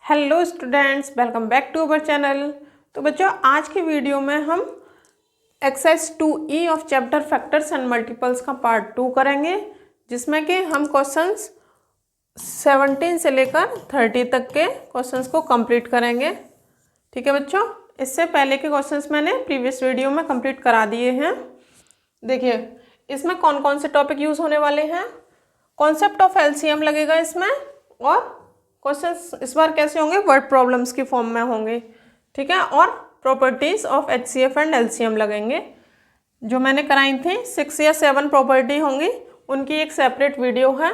Hello students, welcome back to our channel. तो बच्चों, आज की वीडियो में हम exercise 2E of chapter factors and multiples का पार्ट 2 करेंगे, जिसमें कि हम क्वेश्चंस 17 से लेकर 30 तक के क्वेश्चंस को कंप्लीट करेंगे। ठीक है बच्चों, इससे पहले के क्वेश्चंस मैंने प्रीवियस वीडियो में कंप्लीट करा दिए हैं। देखिए, इसमें कौन कौन से टॉपिक यूज़ होने वाले हैं। कॉन्सेप्ट ऑफ एलसीएम लगेगा इसमें, और क्वेश्चंस इस बार कैसे होंगे, वर्ड प्रॉब्लम्स की फॉर्म में होंगे। ठीक है, और properties of HCF and LCM लगेंगे। जो मैंने कराई थी 6 या 7 प्रॉपर्टी होंगी, उनकी एक सेपरेट वीडियो है,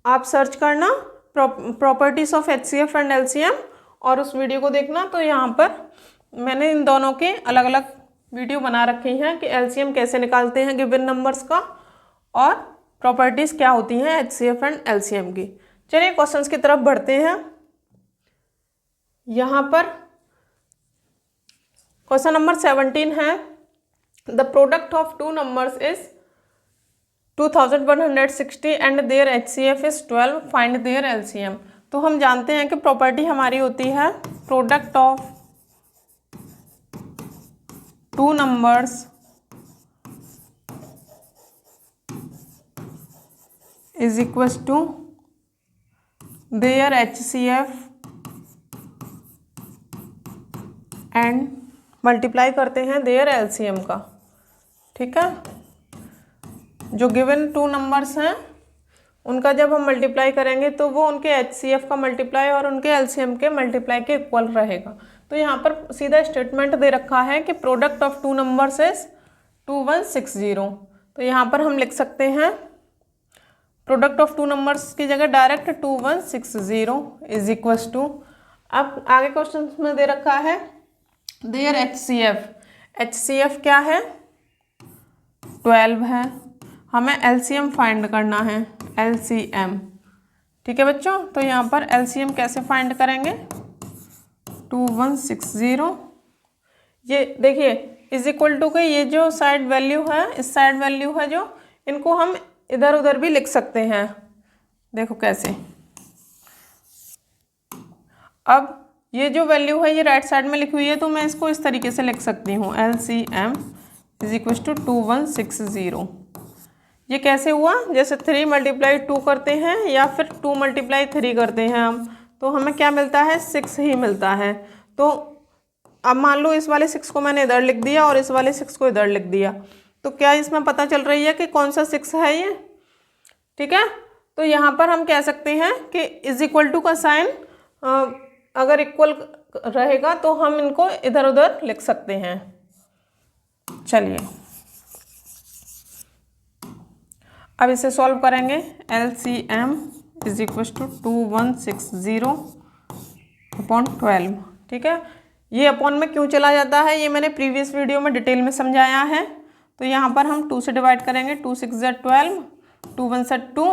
आप सर्च करना properties of HCF and LCM और उस वीडियो को देखना। तो यहाँ पर मैंने इन दोनों के अलग अलग वीडियो बना रखी हैं कि एलसीएम कैसे निकालते हैं गिवन नंबर्स का, और प्रॉपर्टीज क्या होती हैं एचसीएफ एंड एलसीएम की। चलिए क्वेश्चंस की तरफ बढ़ते हैं। यहाँ पर क्वेश्चन नंबर 17 है, the product of two numbers is 2160 and their HCF is 12, find their LCM. तो हम जानते हैं कि प्रॉपर्टी हमारी होती है product of two numbers is equal to their HCF and multiply करते हैं देयर LCM का। ठीक है, जो गिवन टू नंबर्स हैं उनका जब हम मल्टीप्लाई करेंगे तो वो उनके HCF का मल्टीप्लाई और उनके LCM के मल्टीप्लाई के इक्वल रहेगा। तो यहाँ पर सीधा स्टेटमेंट दे रखा है कि product of two numbers is 2160। तो यहाँ पर हम लिख सकते हैं प्रोडक्ट ऑफ टू नंबर्स की जगह डायरेक्ट 2160 इज इक्वल टू, अब आगे क्वेश्चन में दे रखा है देयर HCF क्या है, 12 है। हमें LCM फाइंड करना है, LCM। ठीक है बच्चों, तो यहाँ पर LCM कैसे फाइंड करेंगे, 2160 ये देखिए इज इक्वल टू के ये जो साइड वैल्यू है, इस साइड वैल्यू है जो, इनको हम इधर उधर भी लिख सकते हैं। देखो कैसे, अब ये जो वैल्यू है ये राइट साइड में लिखी हुई है, तो मैं इसको इस तरीके से लिख सकती हूँ, LCM इज इक्वल टू 2160। ये कैसे हुआ, जैसे 3 मल्टीप्लाई 2 करते हैं या फिर 2 मल्टीप्लाई 3 करते हैं हम, तो हमें क्या मिलता है, 6 ही मिलता है। तो अब मान लो इस वाले 6 को मैंने इधर लिख दिया और इस वाले 6 को इधर लिख दिया, तो क्या इसमें पता चल रही है कि कौन सा 6 है ये। ठीक है, तो यहाँ पर हम कह सकते हैं कि इज इक्वल टू का साइन अगर इक्वल रहेगा तो हम इनको इधर उधर लिख सकते हैं। चलिए अब इसे सॉल्व करेंगे। LCM is equal to 2160 upon 12। ठीक है, ये अपॉन में क्यों चला जाता है ये मैंने प्रीवियस वीडियो में डिटेल में समझाया है। तो यहाँ पर हम 2 से डिवाइड करेंगे, 2 6 = 12, 2 1 = 2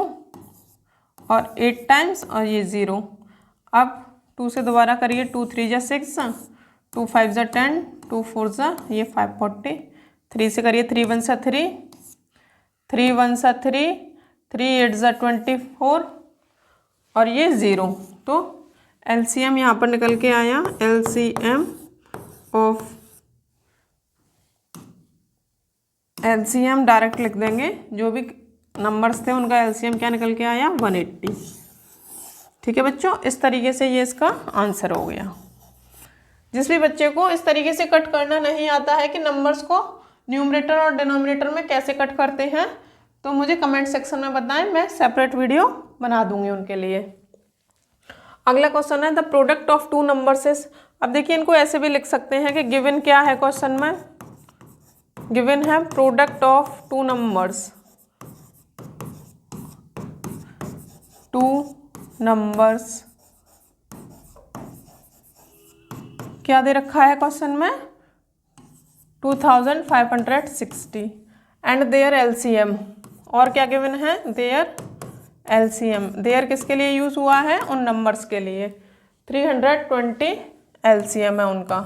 और 8 टाइम्स और ये 0। अब 2 से दोबारा करिए, 2 3 = 6, 2 5 = 10, 2 4 = ये 540, 3 से करिए, 3 1 = 3, 3 1 = 3, 3 8 = 24 और ये 0। तो LCM यहाँ पर निकल के आया, LCM डायरेक्ट लिख देंगे, जो भी नंबर्स थे उनका LCM क्या निकल के आया, 180। ठीक है बच्चों, इस तरीके से ये इसका आंसर हो गया। जिस भी बच्चे को इस तरीके से कट करना नहीं आता है कि नंबर्स को न्यूमरेटर और डिनोमिनेटर में कैसे कट करते हैं, तो मुझे कमेंट सेक्शन में बताएं, मैं सेपरेट वीडियो बना दूंगी उनके लिए। अगला क्वेश्चन है the product of two numbers is, अब देखिए इनको ऐसे भी लिख सकते हैं कि गिवन क्या है, क्वेश्चन में गिवन है प्रोडक्ट ऑफ टू नंबर्स, क्या दे रखा है क्वेश्चन में, 2560 एंड देयर LCM, और क्या गिवन है, देयर LCM। देयर किसके लिए यूज हुआ है, उन नंबर्स के लिए, 320 LCM है उनका,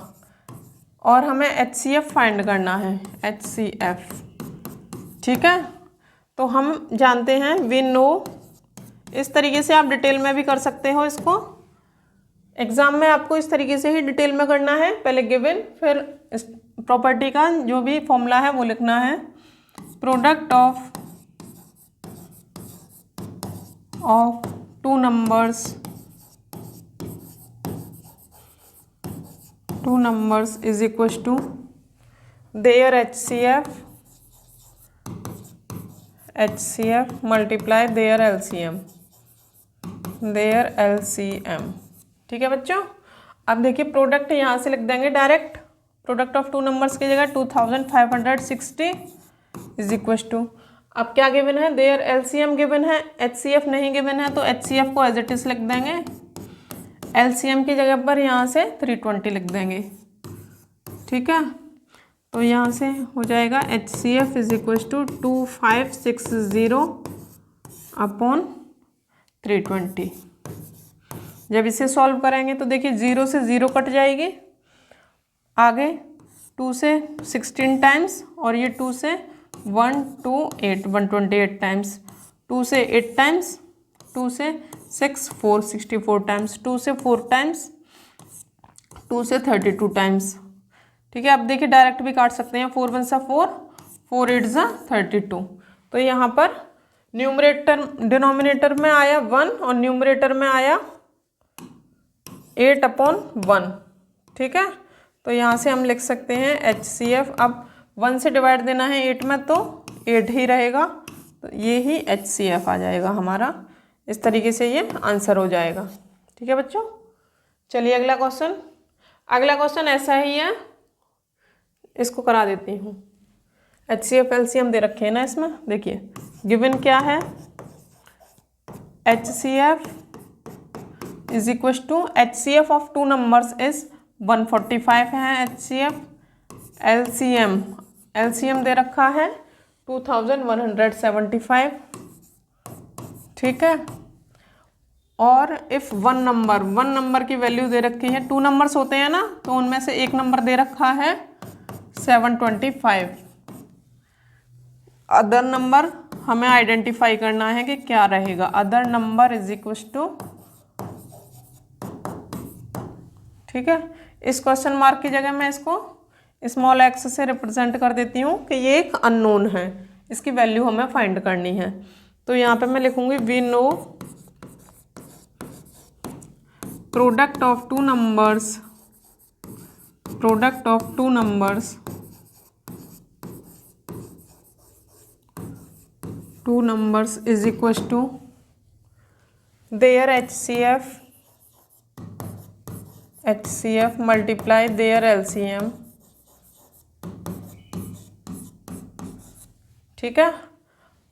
और हमें HCF फाइंड करना है, HCF। ठीक है, तो हम जानते हैं वी नो, इस तरीके से आप डिटेल में भी कर सकते हो इसको, एग्ज़ाम में आपको इस तरीके से ही डिटेल में करना है, पहले गिवन फिर इस प्रॉपर्टी का जो भी फॉर्मूला है वो लिखना है। Product of two numbers is equal to their HCF multiply their LCM। ठीक है बच्चों, अब देखिए प्रोडक्ट यहाँ से लिख देंगे direct, product of two numbers की जगह 2560 इज इक्वल टू, अब क्या गिवन है, देयर LCM गिवन है, HCF नहीं गिवन है, तो HCF को एज इट इज लिख देंगे, LCM की जगह पर यहाँ से 320 लिख देंगे। ठीक है, तो यहाँ से हो जाएगा HCF is equal to 2560 upon 320। जब इसे सॉल्व करेंगे तो देखिए 0 से 0 कट जाएगी, आगे 2 से 16 टाइम्स और ये 2 से 128 टाइम्स, 2 से 8 टाइम्स, 2 से 6 4 64 टाइम्स, 2 से 4 टाइम्स, 2 से 32 टाइम्स। ठीक है, अब देखिए डायरेक्ट भी काट सकते हैं, 4 1 सा 4, 4 8 सा 32। तो यहाँ पर डिनोमिनेटर में आया 1 और न्यूमरेटर में आया 8/1। ठीक है, तो यहाँ से हम लिख सकते हैं HCF, अब 1 से डिवाइड देना है 8 में तो 8 ही रहेगा, तो ये ही HCF आ जाएगा हमारा। इस तरीके से ये आंसर हो जाएगा। ठीक है बच्चों, चलिए अगला क्वेश्चन ऐसा ही है, इसको करा देती हूँ। HCF LCM दे रखे हैं ना इसमें, देखिए गिवन क्या है, HCF is equal to HCF of two numbers is 145 है HCF, LCM दे रखा है 2175। ठीक है, और इफ वन नंबर की वैल्यू दे रखी है, 2 नंबर्स होते हैं ना, तो उनमें से एक नंबर दे रखा है 725। अदर नंबर हमें आइडेंटिफाई करना है कि क्या रहेगा, other number is equal to, ठीक है, इस क्वेश्चन मार्क की जगह मैं इसको स्मॉल x से रिप्रेजेंट कर देती हूँ कि ये एक अननोन है, इसकी वैल्यू हमें फाइंड करनी है। तो यहाँ पे मैं लिखूंगी we know product of two numbers is equal to their HCF multiply their LCM। ठीक है,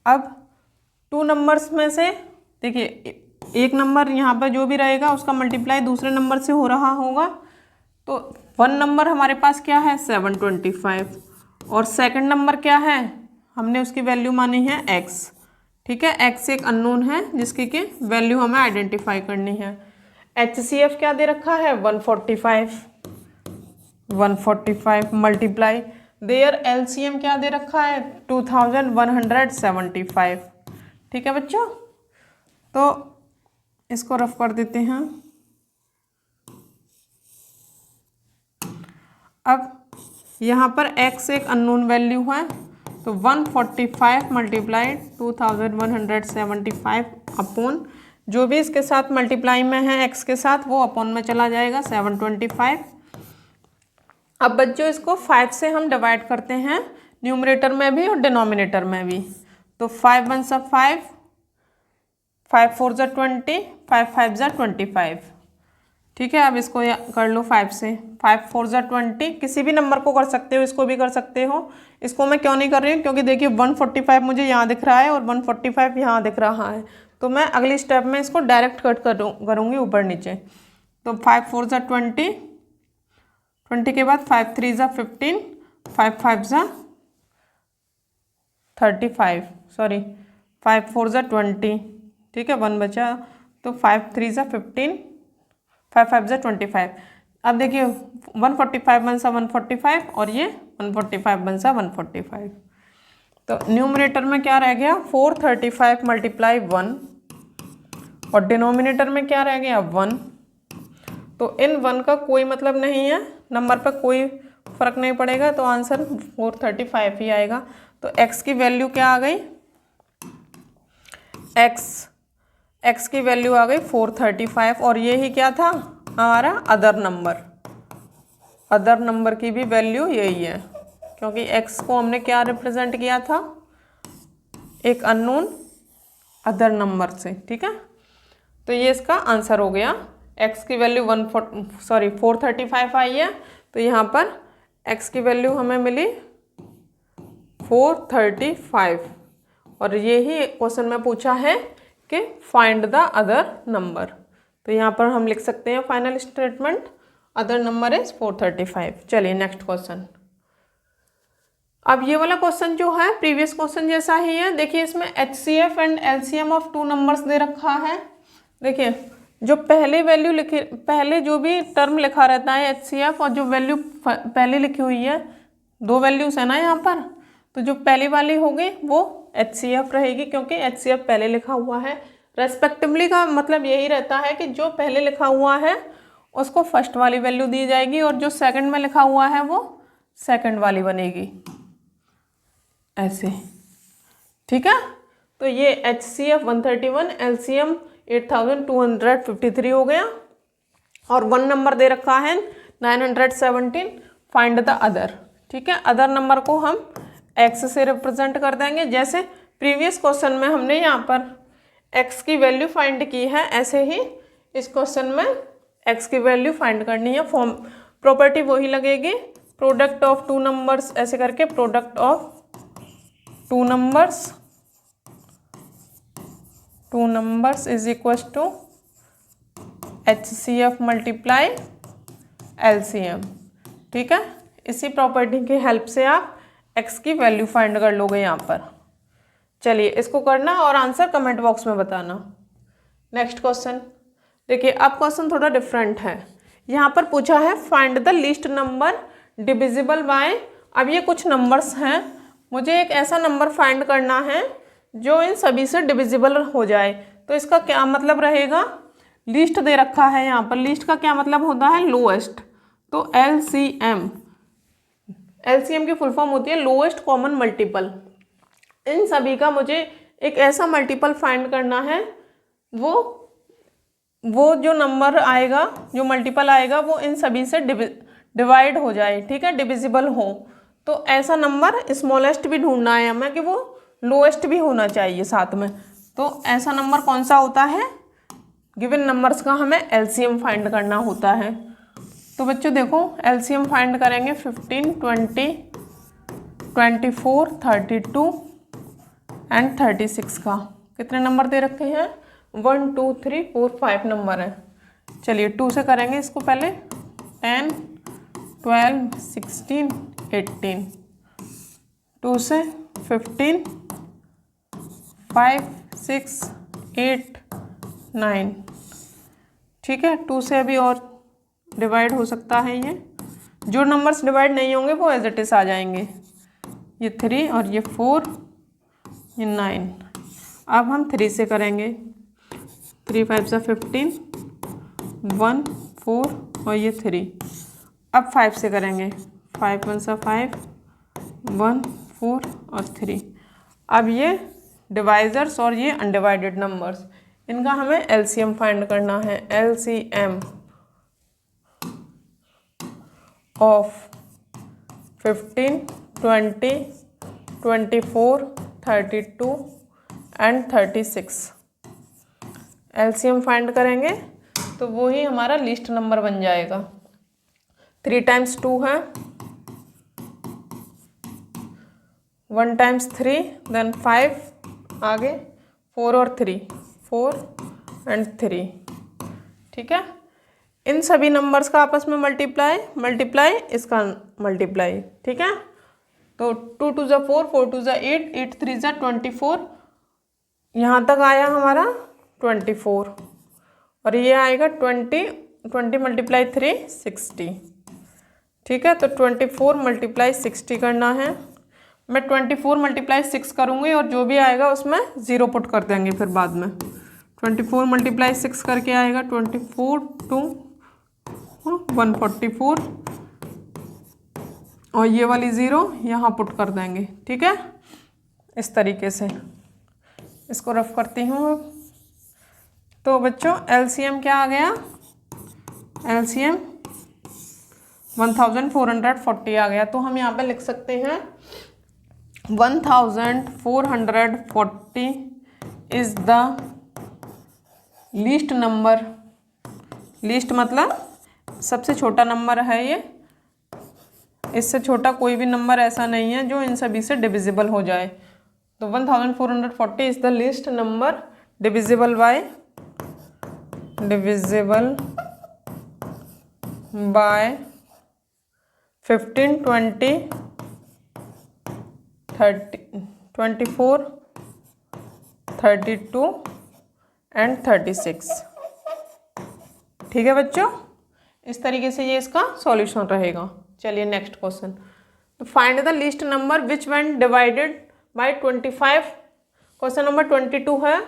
अब 2 नंबर्स में से देखिए एक नंबर यहाँ पर जो भी रहेगा उसका मल्टीप्लाई दूसरे नंबर से हो रहा होगा, तो 1 नंबर हमारे पास क्या है 725 और सेकंड नंबर क्या है, हमने उसकी वैल्यू मानी है x। ठीक है, x एक अननोन है जिसकी कि वैल्यू हमें आइडेंटिफाई करनी है। HCF क्या दे रखा है 145 मल्टीप्लाई देयर LCM क्या दे रखा है 2175। ठीक है बच्चों, तो इसको रफ कर देते हैं। अब यहाँ पर x एक अननोन वैल्यू है, तो 145 मल्टीप्लाई 2175 अपॉन जो भी इसके साथ मल्टीप्लाई में है x के साथ वो अपॉन में चला जाएगा 725। अब बच्चों इसको 5 से हम डिवाइड करते हैं, न्यूमरेटर में भी और डिनोमिनेटर में भी। तो 5 1 सा 5, 5 4 ज़ा 20, 5 5 ज़ा 25। ठीक है, अब इसको कर लो 5 से, 5 4 ज़ा 20, किसी भी नंबर को कर सकते हो, इसको भी कर सकते हो। इसको मैं क्यों नहीं कर रही हूँ, क्योंकि देखिए 145 मुझे यहाँ दिख रहा है और 145 यहाँ दिख रहा है, तो मैं अगली स्टेप में इसको डायरेक्ट कट करूँगी ऊपर नीचे। तो 5 4 ज़ा 20, 20 के बाद 5 3 ज़ा 15, 5 5 ज़ा 35, सॉरी 5 4 ज़ा 20। ठीक है, 1 बचा, तो 5 3 ज़ा 15, 5 5 ज़ा 25। अब देखिए 145 1 सा 145 और ये 145 1 सा 145। तो न्यूमरेटर में क्या रह गया 435 मल्टीप्लाई 1 और डिनोमिनेटर में क्या रह गया 1। तो इन 1 का कोई मतलब नहीं है, नंबर पर कोई फ़र्क नहीं पड़ेगा, तो आंसर 435 ही आएगा। तो x की वैल्यू क्या आ गई, x की वैल्यू आ गई 435। और ये ही क्या था हमारा अदर नंबर की भी वैल्यू यही है, क्योंकि x को हमने क्या रिप्रेजेंट किया था, एक अननोन अदर नंबर से। ठीक है, तो ये इसका आंसर हो गया। x की वैल्यू 435 आई है, तो यहाँ पर x की वैल्यू हमें मिली 435। और ये ही क्वेश्चन में पूछा है कि फाइंड द अदर नंबर, तो यहाँ पर हम लिख सकते हैं final statement, other number is 435। चलिए नेक्स्ट क्वेश्चन। अब ये वाला क्वेश्चन जो है प्रीवियस क्वेश्चन जैसा ही है। देखिए इसमें HCF and LCM of 2 numbers दे रखा है। देखिए जो पहले जो भी टर्म लिखा रहता है HCF, और जो वैल्यू पहले लिखी हुई है, 2 वैल्यूज है ना यहाँ पर, तो जो पहली वाली होगी वो HCF रहेगी, क्योंकि HCF पहले लिखा हुआ है। रेस्पेक्टिवली का मतलब यही रहता है कि जो पहले लिखा हुआ है उसको फर्स्ट वाली वैल्यू दी जाएगी, और जो सेकंड में लिखा हुआ है वो सेकंड वाली बनेगी, ऐसे। ठीक है, तो ये HCF 131, LCM 8253 हो गया। और 1 नंबर दे रखा है 917, फाइंड द अदर। ठीक है, अदर नंबर को हम x से रिप्रेजेंट कर देंगे, जैसे प्रीवियस क्वेश्चन में हमने यहाँ पर x की वैल्यू फाइंड की है, ऐसे ही इस क्वेश्चन में x की वैल्यू फाइंड करनी है। फॉर्म प्रॉपर्टी वही लगेगी, प्रोडक्ट ऑफ 2 नंबर्स, ऐसे करके product of 2 numbers is equal to HCF multiply LCM। ठीक है, इसी प्रॉपर्टी की हेल्प से आप x की वैल्यू फाइंड कर लोगे यहाँ पर। चलिए इसको करना और आंसर कमेंट बॉक्स में बताना। नेक्स्ट क्वेश्चन देखिए, अब क्वेश्चन थोड़ा डिफरेंट है। यहाँ पर पूछा है find the least number divisible by. अब ये कुछ नंबर्स हैं, मुझे एक ऐसा नंबर फाइंड करना है जो इन सभी से डिविजिबल हो जाए। तो इसका क्या मतलब रहेगा, लिस्ट दे रखा है यहाँ पर, लिस्ट का क्या मतलब होता है, लोएस्ट। तो LCM की फुल फॉर्म होती है लोएस्ट कॉमन मल्टीपल। इन सभी का मुझे एक ऐसा मल्टीपल फाइंड करना है, वो जो नंबर आएगा, जो मल्टीपल आएगा, वो इन सभी से डिवाइड हो जाए। ठीक है, डिविजिबल हो। तो ऐसा नंबर स्मॉलेस्ट भी ढूंढना है हमें कि वो लोएस्ट भी होना चाहिए साथ में। तो ऐसा नंबर कौन सा होता है, गिवन नंबर्स का हमें LCM फाइंड करना होता है। तो बच्चों देखो LCM फाइंड करेंगे 15, 20, 24, 32 एंड 36 का। कितने नंबर दे रखे हैं, 1, 2, 3, 4, 5 नंबर है। चलिए 2 से करेंगे इसको पहले, 10, 12, 16, 18। 2 से 15, 5, 6, 8, 9। ठीक है, 2 से अभी और डिवाइड हो सकता है। ये जो नंबर्स डिवाइड नहीं होंगे वो एज इट इज आ जाएंगे, ये 3 और ये 4, ये 9। अब हम 3 से करेंगे, 3, 5 से 15, 1, 4 और ये 3। अब 5 से करेंगे, 5, 1 से 5, 1, 4 और 3। अब ये डिवाइजर्स और ये अनडिवाइडेड नंबर्स, इनका हमें LCM फाइंड करना है। LCM of 15, 20, 24, 32 and 36। LCM find करेंगे तो वो ही हमारा लिस्ट नंबर बन जाएगा। 3 टाइम्स 2 है, 1 टाइम्स 3, देन 5, आगे 4 और 3, 4 एंड 3। ठीक है, इन सभी नंबर्स का आपस में मल्टीप्लाई, इसका मल्टीप्लाई। ठीक है, तो 2 2 ज़ा 4, 4 2 ज़ा 8, 8 3 ज़ा 24, यहाँ तक आया हमारा 24। और ये आएगा 20 मल्टीप्लाई 3, 60। ठीक है, तो 24 मल्टीप्लाई 60 करना है। मैं 24 मल्टीप्लाई 6 करूँगी और जो भी आएगा उसमें 0 पुट कर देंगे फिर बाद में। 24 मल्टीप्लाई 6 करके आएगा 24, 2, 144 और ये वाली 0 यहाँ पुट कर देंगे। ठीक है, इस तरीके से इसको रफ करती हूँ। तो बच्चों एलसीएम क्या आ गया, एलसीएम 1440 आ गया। तो हम यहाँ पे लिख सकते हैं 1440 is the least number. Least मतलब सबसे छोटा नंबर है ये, इससे छोटा कोई भी नंबर ऐसा नहीं है जो इन सभी से डिविजिबल हो जाए। तो 1440 is the least number divisible by 15, 20, 30, 24, 32 and 36। ठीक है बच्चों, इस तरीके से ये इसका सॉल्यूशन रहेगा। चलिए नेक्स्ट क्वेश्चन। तो find the least number which when divided by 25। Question number 22 है,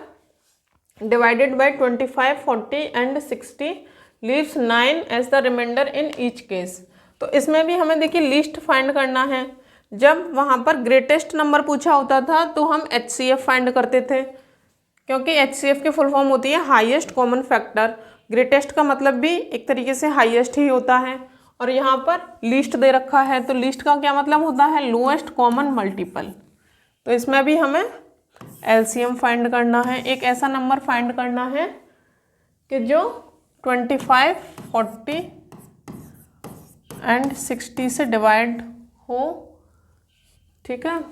divided by 25, 40 and 60 leaves 9 as the remainder in each case. तो इसमें भी हमें देखिए लीस्ट फाइंड करना है। जब वहाँ पर ग्रेटेस्ट नंबर पूछा होता था तो हम HCF फाइंड करते थे, क्योंकि HCF की फुल फॉर्म होती है हाईएस्ट कॉमन फैक्टर। ग्रेटेस्ट का मतलब भी एक तरीके से हाईएस्ट ही होता है, और यहाँ पर लीस्ट दे रखा है तो लीस्ट का क्या मतलब होता है, लोएस्ट कॉमन मल्टीपल। तो इसमें भी हमें LCM फाइंड करना है, एक ऐसा नंबर फाइंड करना है कि जो 25, 40 एंड 60 से डिवाइड हो। ठीक है,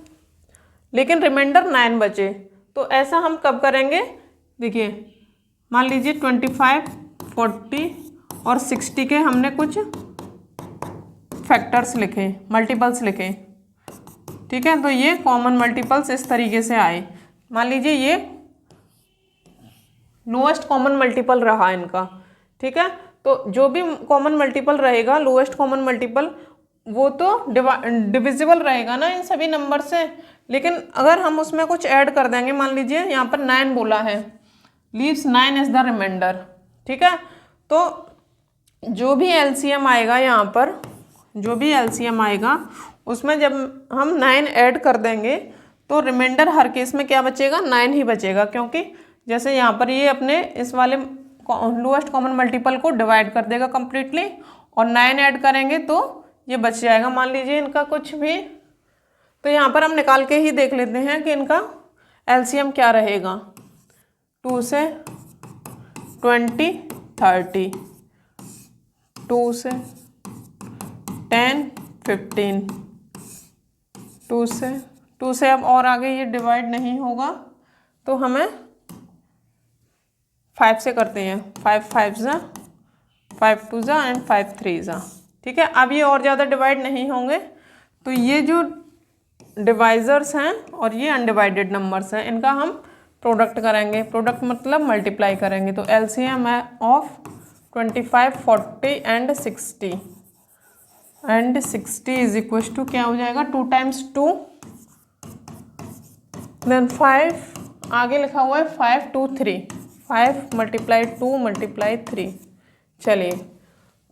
लेकिन रिमाइंडर 9 बचे। तो ऐसा हम कब करेंगे, देखिए मान लीजिए 25, 40 और 60 के हमने कुछ फैक्टर्स लिखे, मल्टीपल्स लिखे। ठीक है, तो ये कॉमन मल्टीपल्स इस तरीके से आए। मान लीजिए ये लोएस्ट कॉमन मल्टीपल रहा इनका। ठीक है, तो जो भी कॉमन मल्टीपल रहेगा, लोएस्ट कॉमन मल्टीपल, वो तो डिविजिबल रहेगा ना इन सभी नंबर से। लेकिन अगर हम उसमें कुछ ऐड कर देंगे, मान लीजिए यहाँ पर 9 बोला है, लीव्स 9 इज द रिमाइंडर। ठीक है, तो जो भी LCM आएगा यहाँ पर, जो भी LCM आएगा उसमें जब हम 9 ऐड कर देंगे तो रिमाइंडर हर केस में क्या बचेगा, 9 ही बचेगा। क्योंकि जैसे यहाँ पर ये अपने इस वाले लोएस्ट कॉमन मल्टीपल को डिवाइड कर देगा कम्प्लीटली, और 9 ऐड करेंगे तो ये बच जाएगा। मान लीजिए इनका कुछ भी, तो यहाँ पर हम निकाल के ही देख लेते हैं कि इनका LCM क्या रहेगा। 2 से 20, 30, 2 से 10, 15, 2 से अब और आगे ये डिवाइड नहीं होगा, तो हमें 5 से करते हैं। 5 5 जा, 5 2 जा एंड 5 3 जा। ठीक है, अब ये और ज़्यादा डिवाइड नहीं होंगे। तो ये जो डिवाइजर्स हैं और ये अनडिवाइडेड नंबर्स हैं, इनका हम प्रोडक्ट करेंगे। प्रोडक्ट मतलब मल्टीप्लाई करेंगे। तो LCM है of 25, 40 and 60 is equal to क्या हो जाएगा, 2 times 2 देन 5, आगे लिखा हुआ है 5 2 3, 5 × 2 × 3। चलिए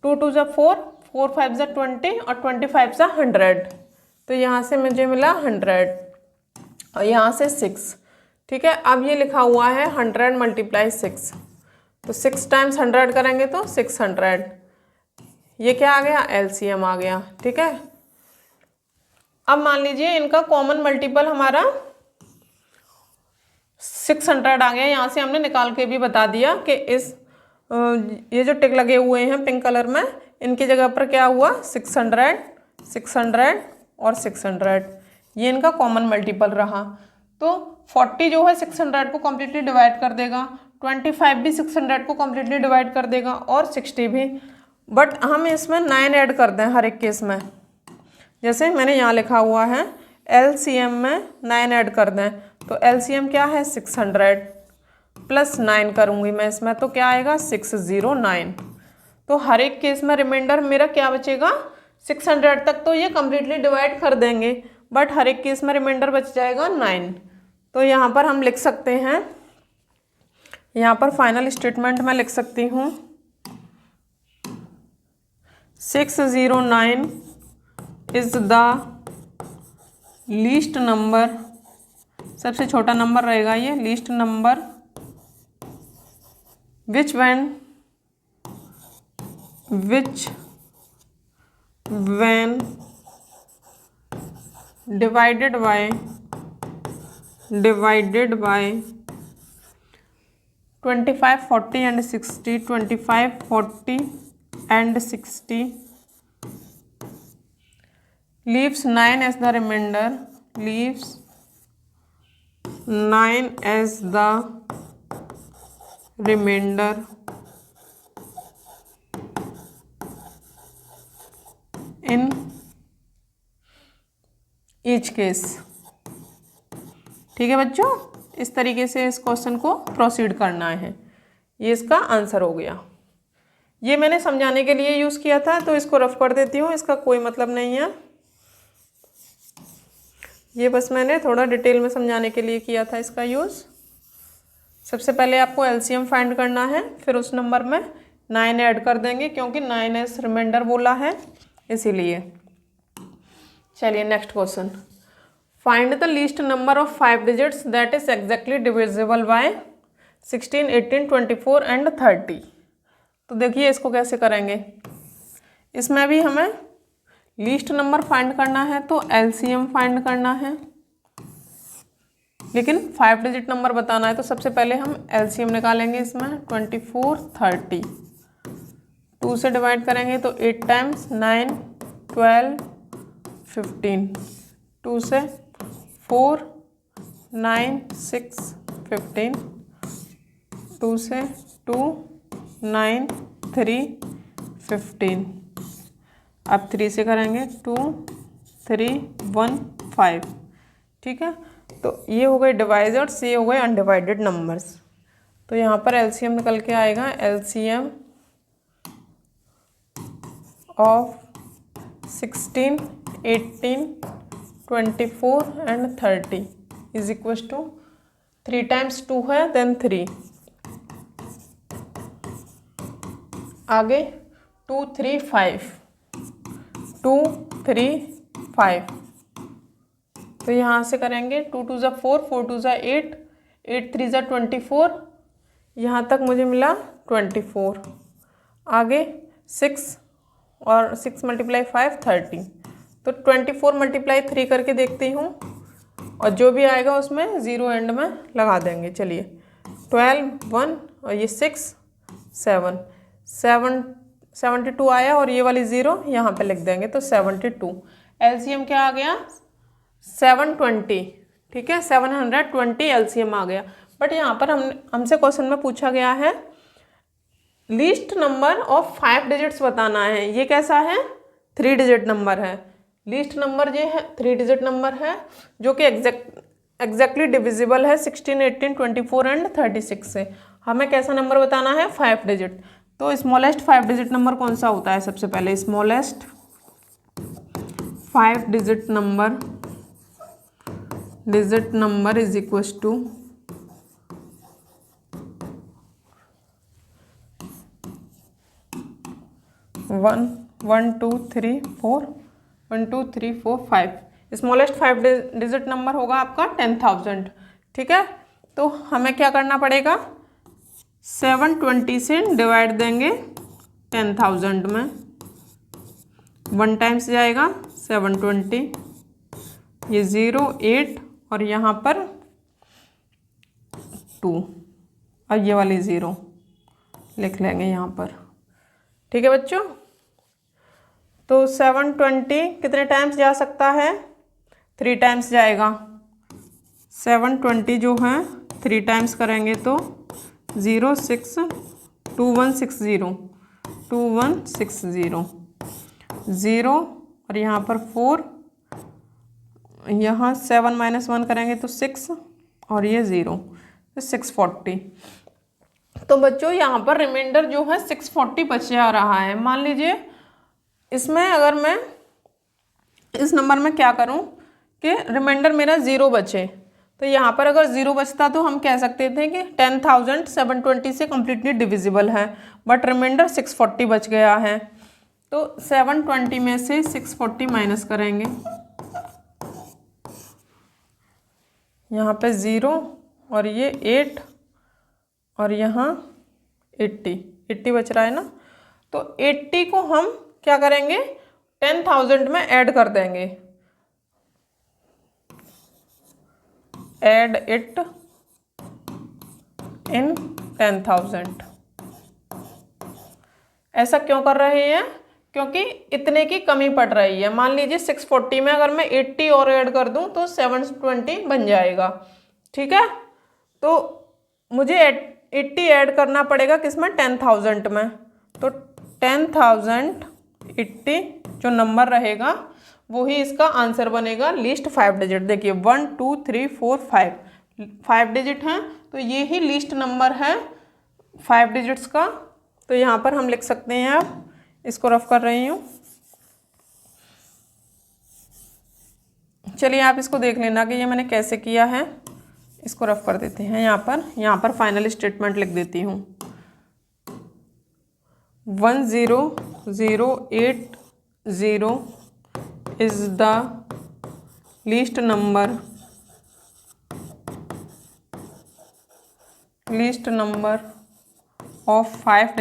2 2 जा 4, 4 5 जा 20 और 25 जा 100। तो यहाँ से मुझे मिला 100 और यहाँ से 6। ठीक है, अब ये लिखा हुआ है 100 × 6, तो 6 times 100 करेंगे तो 600। ये क्या आ गया, LCM आ गया। ठीक है, अब मान लीजिए इनका कॉमन मल्टीपल हमारा 600 आ गया। यहाँ से हमने निकाल के भी बता दिया कि इस ये जो टिक लगे हुए हैं पिंक कलर में, इनकी जगह पर क्या हुआ, 600, 600 और 600, ये इनका कॉमन मल्टीपल रहा। तो 40 जो है 600 को कम्प्लीटली डिवाइड कर देगा, 25 भी 600 को कम्प्लीटली डिवाइड कर देगा और 60 भी। बट हम इसमें 9 ऐड कर दें हर एक केस में। जैसे मैंने यहाँ लिखा हुआ है LCM में 9 ऐड कर दें, तो LCM क्या है, 600 प्लस 9 करूँगी मैं इसमें, तो क्या आएगा, 609। तो हर एक केस में रिमाइंडर मेरा क्या बचेगा, 600 तक तो ये कम्प्लीटली डिवाइड कर देंगे, बट हर एक केस में रिमाइंडर बच जाएगा 9। तो यहाँ पर हम लिख सकते हैं, यहाँ पर फाइनल स्टेटमेंट मैं लिख सकती हूँ 609 इज द लीस्ट नंबर, सबसे छोटा नंबर रहेगा ये, least number which when divided by 25, 40 and 60, 25, 40 and 60 leaves 9 as the remainder, leaves 9 as the remainder in each case। ठीक है बच्चों, इस तरीके से इस क्वेश्चन को प्रोसीड करना है। ये इसका आंसर हो गया। ये मैंने समझाने के लिए यूज़ किया था, तो इसको रफ कर देती हूँ, इसका कोई मतलब नहीं है। ये बस मैंने थोड़ा डिटेल में समझाने के लिए किया था इसका यूज़। सबसे पहले आपको एलसीएम फाइंड करना है, फिर उस नंबर में 9 ऐड कर देंगे, क्योंकि 9 एस रिमाइंडर बोला है इसीलिए। चलिए next question, find the least number of 5 digits that is exactly divisible bye 16, 18, 24 and 30। तो देखिए इसको कैसे करेंगे। इसमें भी हमें लीस्ट नंबर फाइंड करना है, तो एलसीएम फाइंड करना है, लेकिन 5 डिजिट नंबर बताना है। तो सबसे पहले हम एलसीएम निकालेंगे इसमें। 24, 30, 2 से डिवाइड करेंगे तो 8 टाइम्स 9, 12, 15, 2 से 4, 9, 6, 15, 2 से 2, 9, 3, 15। अब 3 से करेंगे 2, 3, 1, 5। ठीक है, तो ये हो गए डिवाइजर्स, ये हो गए अनडिवाइडेड नंबर्स। तो यहाँ पर एलसीएम निकल के आएगा, LCM of 16, 18, 24 and 30 is equal to 3 times 2 है, देन 3, आगे 2, 3, 5, 2, 3, 5। तो यहाँ से करेंगे 2 2 = 4, 4 2 = 8, 8 3 = 24, यहाँ तक मुझे मिला 24। आगे 6 और 6 × 5 30। तो 24 × 3 करके देखती हूँ, और जो भी आएगा उसमें 0 एंड में लगा देंगे। चलिए 12, 1 और ये 6, 7, 72 आया, और ये वाली 0 यहाँ पे लिख देंगे, तो 72। एलसीएम क्या आ गया? 720। ठीक है, 720 एलसीएम आ गया। बट यहाँ पर हमसे क्वेश्चन में पूछा गया है लीस्ट नंबर ऑफ 5 डिजिट्स बताना है। ये कैसा है? 3 डिजिट नंबर है। लीस्ट नंबर ये है 3 डिजिट नंबर है, जो कि एग्जैक्टली डिविजिबल है 16, 18, 24 एंड 36 से। हमें कैसा नंबर बताना है? 5 डिजिट। तो स्मॉलेस्ट 5 डिजिट नंबर कौन सा होता है? सबसे पहले smallest 5 digit number is equal to 1 1 2 3 4 1 2 3 4 5। Smallest 5 digit number होगा आपका 10,000। ठीक है, तो हमें क्या करना पड़ेगा? 720 से डिवाइड देंगे 10,000 में। 1 टाइम्स जाएगा 720, ये 0 8 और यहाँ पर 2 और ये वाली 0 लिख लेंगे यहाँ पर। ठीक है बच्चों, तो 720 कितने टाइम्स जा सकता है? 3 टाइम्स जाएगा। 720 जो है 3 टाइम्स करेंगे तो 0 6 2160 2160 0 और यहाँ पर 4, यहाँ 7 - 1 करेंगे तो 6 और ये 0, तो 640। तो बच्चों यहाँ पर रिमाइंडर जो है 640 बच आ रहा है। मान लीजिए इसमें अगर मैं इस नंबर में क्या करूँ कि रिमाइंडर मेरा 0 बचे, तो यहाँ पर अगर 0 बचता तो हम कह सकते थे कि 10,000 720 से कम्प्लीटली डिविजिबल है, बट रिमाइंडर 640 बच गया है। तो 720 में से 640 माइनस करेंगे, यहाँ पे 0 और ये 8 और यहाँ 80 बच रहा है ना। तो 80 को हम क्या करेंगे, 10,000 में ऐड कर देंगे, ऐड इट इन 10,000। ऐसा क्यों कर रहे हैं, क्योंकि इतने की कमी पड़ रही है। मान लीजिए 640 में अगर मैं 80 और ऐड कर दूं तो 720 बन जाएगा, ठीक है। तो मुझे 80 ऐड करना पड़ेगा किसमें, 10,000 में। तो 10,080 जो नंबर रहेगा वो ही इसका आंसर बनेगा, लीस्ट 5 डिजिट। देखिए 1 2 3 4 5 डिजिट हैं, तो ये ही लीस्ट नंबर है 5 डिजिट्स का। तो यहाँ पर हम लिख सकते हैं, आप इसको रफ कर रही हूँ, चलिए आप इसको देख लेना कि ये मैंने कैसे किया है। इसको रफ कर देते हैं, यहाँ पर फाइनल स्टेटमेंट लिख देती हूँ। 10,080 is the least number of 5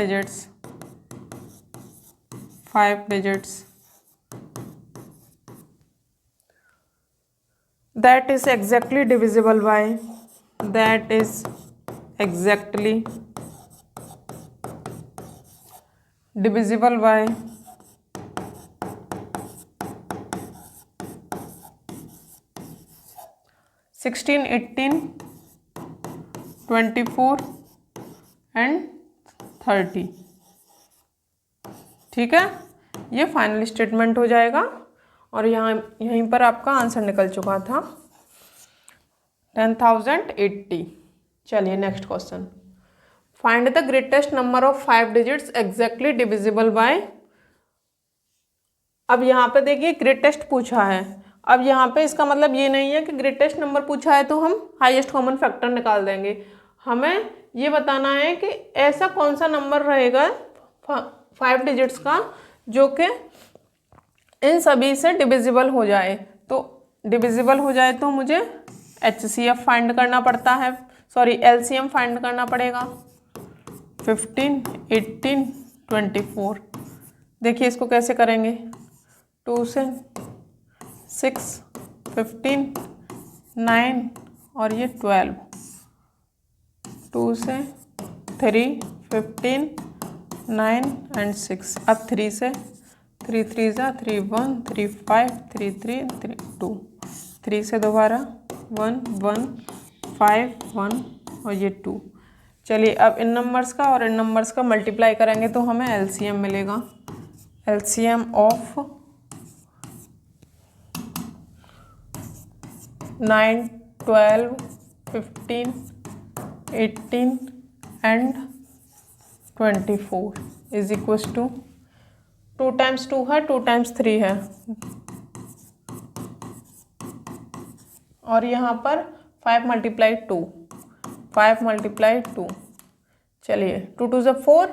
digits that is exactly divisible by 16, 18, 24 and 30, ठीक है। ये फाइनल स्टेटमेंट हो जाएगा और यहीं पर आपका आंसर निकल चुका था 10,080। चलिए next question, find the greatest number of 5 digits exactly divisible bye. अब यहाँ पे देखिए ग्रेटेस्ट पूछा है। अब यहाँ पे इसका मतलब ये नहीं है कि ग्रेटेस्ट नंबर पूछा है तो हम हाईएस्ट कॉमन फैक्टर निकाल देंगे। हमें ये बताना है कि ऐसा कौन सा नंबर रहेगा 5 डिजिट्स का जो कि इन सभी से डिविजिबल हो जाए। तो डिविजिबल हो जाए तो मुझे HCF फाइंड करना पड़ता है, सॉरी LCM फाइंड करना पड़ेगा। 15, 18, 24। देखिए इसको कैसे करेंगे, 2 से 6, 15, 9 और ये 12, 2 से 3, 15, 9 एंड 6। अब 3 से 3 3 जा 3 1 3 5 3 3 3 2, 3 से दोबारा 1 1 5 1 और ये 2। चलिए अब इन नंबर्स का और इन नंबर्स का मल्टीप्लाई करेंगे तो हमें LCM मिलेगा। LCM of 9, 12, 15, 18 and 24 is equals to 2 times 2 है, 2 टाइम्स 3 है और यहाँ पर 5 मल्टीप्लाई 2, 5 मल्टीप्लाई 2। चलिए 2 2 ज़ा 4,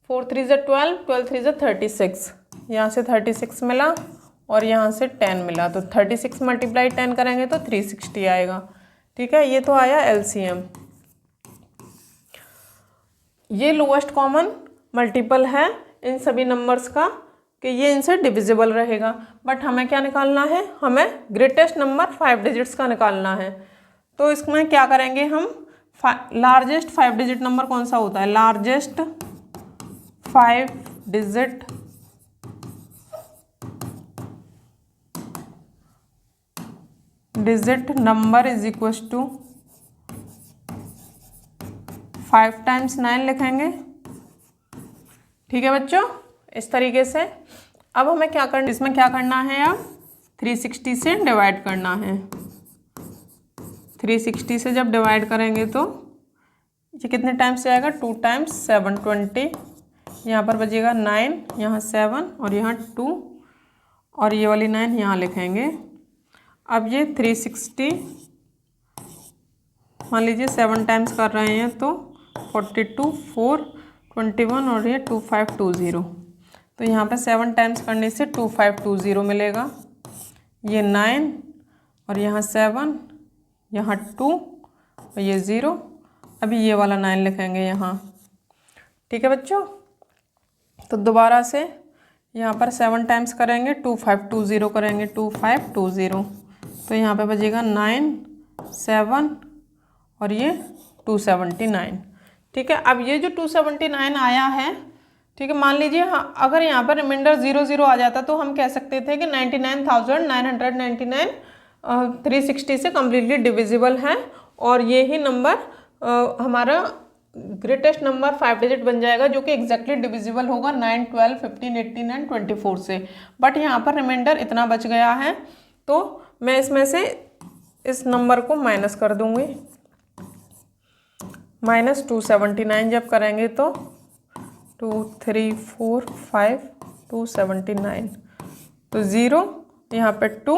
4 3 ज़ा 12, 12 3 ज़ा 36। यहाँ से 36 मिला और यहाँ से 10 मिला, तो 36 मल्टीप्लाई 10 करेंगे तो 360 आएगा, ठीक है। ये तो आया LCM। ये लोएस्ट कॉमन मल्टीपल है इन सभी नंबर्स का कि ये इनसे डिविजिबल रहेगा। बट हमें क्या निकालना है, हमें ग्रेटेस्ट नंबर 5 डिजिट्स का निकालना है। तो इसमें क्या करेंगे हम, लार्जेस्ट 5 डिजिट नंबर कौन सा होता है, largest 5 digit number is equal to 5 times 9 लिखेंगे, ठीक है बच्चों, इस तरीके से। अब हमें क्या करना, इसमें क्या करना है, अब 360 से डिवाइड करना है। 360 से जब डिवाइड करेंगे तो ये कितने टाइम्स से आएगा, 2 टाइम्स 720। यहाँ पर बचेगा 9, यहाँ 7 और यहाँ 2 और ये वाली 9 यहाँ लिखेंगे। अब ये 360 मान लीजिए 7 टाइम्स कर रहे हैं तो 42, 4, 21 और ये 2520। तो यहाँ पे 7 टाइम्स करने से 2520 मिलेगा। ये 9 और यहाँ 7, यहाँ 2 और ये 0। अभी ये वाला 9 लिखेंगे यहाँ। ठीक है बच्चों, तो दोबारा से यहाँ पर 7 टाइम्स करेंगे, 2520 करेंगे, 2520। तो यहाँ पे बचेगा 9, 7 और ये 279। ठीक है, अब ये जो 279 आया है, ठीक है, मान लीजिए हाँ, अगर यहाँ पर रिमाइंडर 00 आ जाता तो हम कह सकते थे कि 99,999 360 से कम्प्लीटली डिविजिबल है और ये ही नंबर हमारा ग्रेटेस्ट नंबर 5 डिजिट बन जाएगा, जो कि एग्जैक्टली डिविजिबल होगा 9, 12, 15, 18 एंड 24 से। बट यहाँ पर रिमाइंडर इतना बच गया है, तो मैं इसमें से इस नंबर को माइनस कर दूंगी। -279 जब करेंगे तो 2, 3, 4, 5, 279, तो 0 यहाँ पे 2,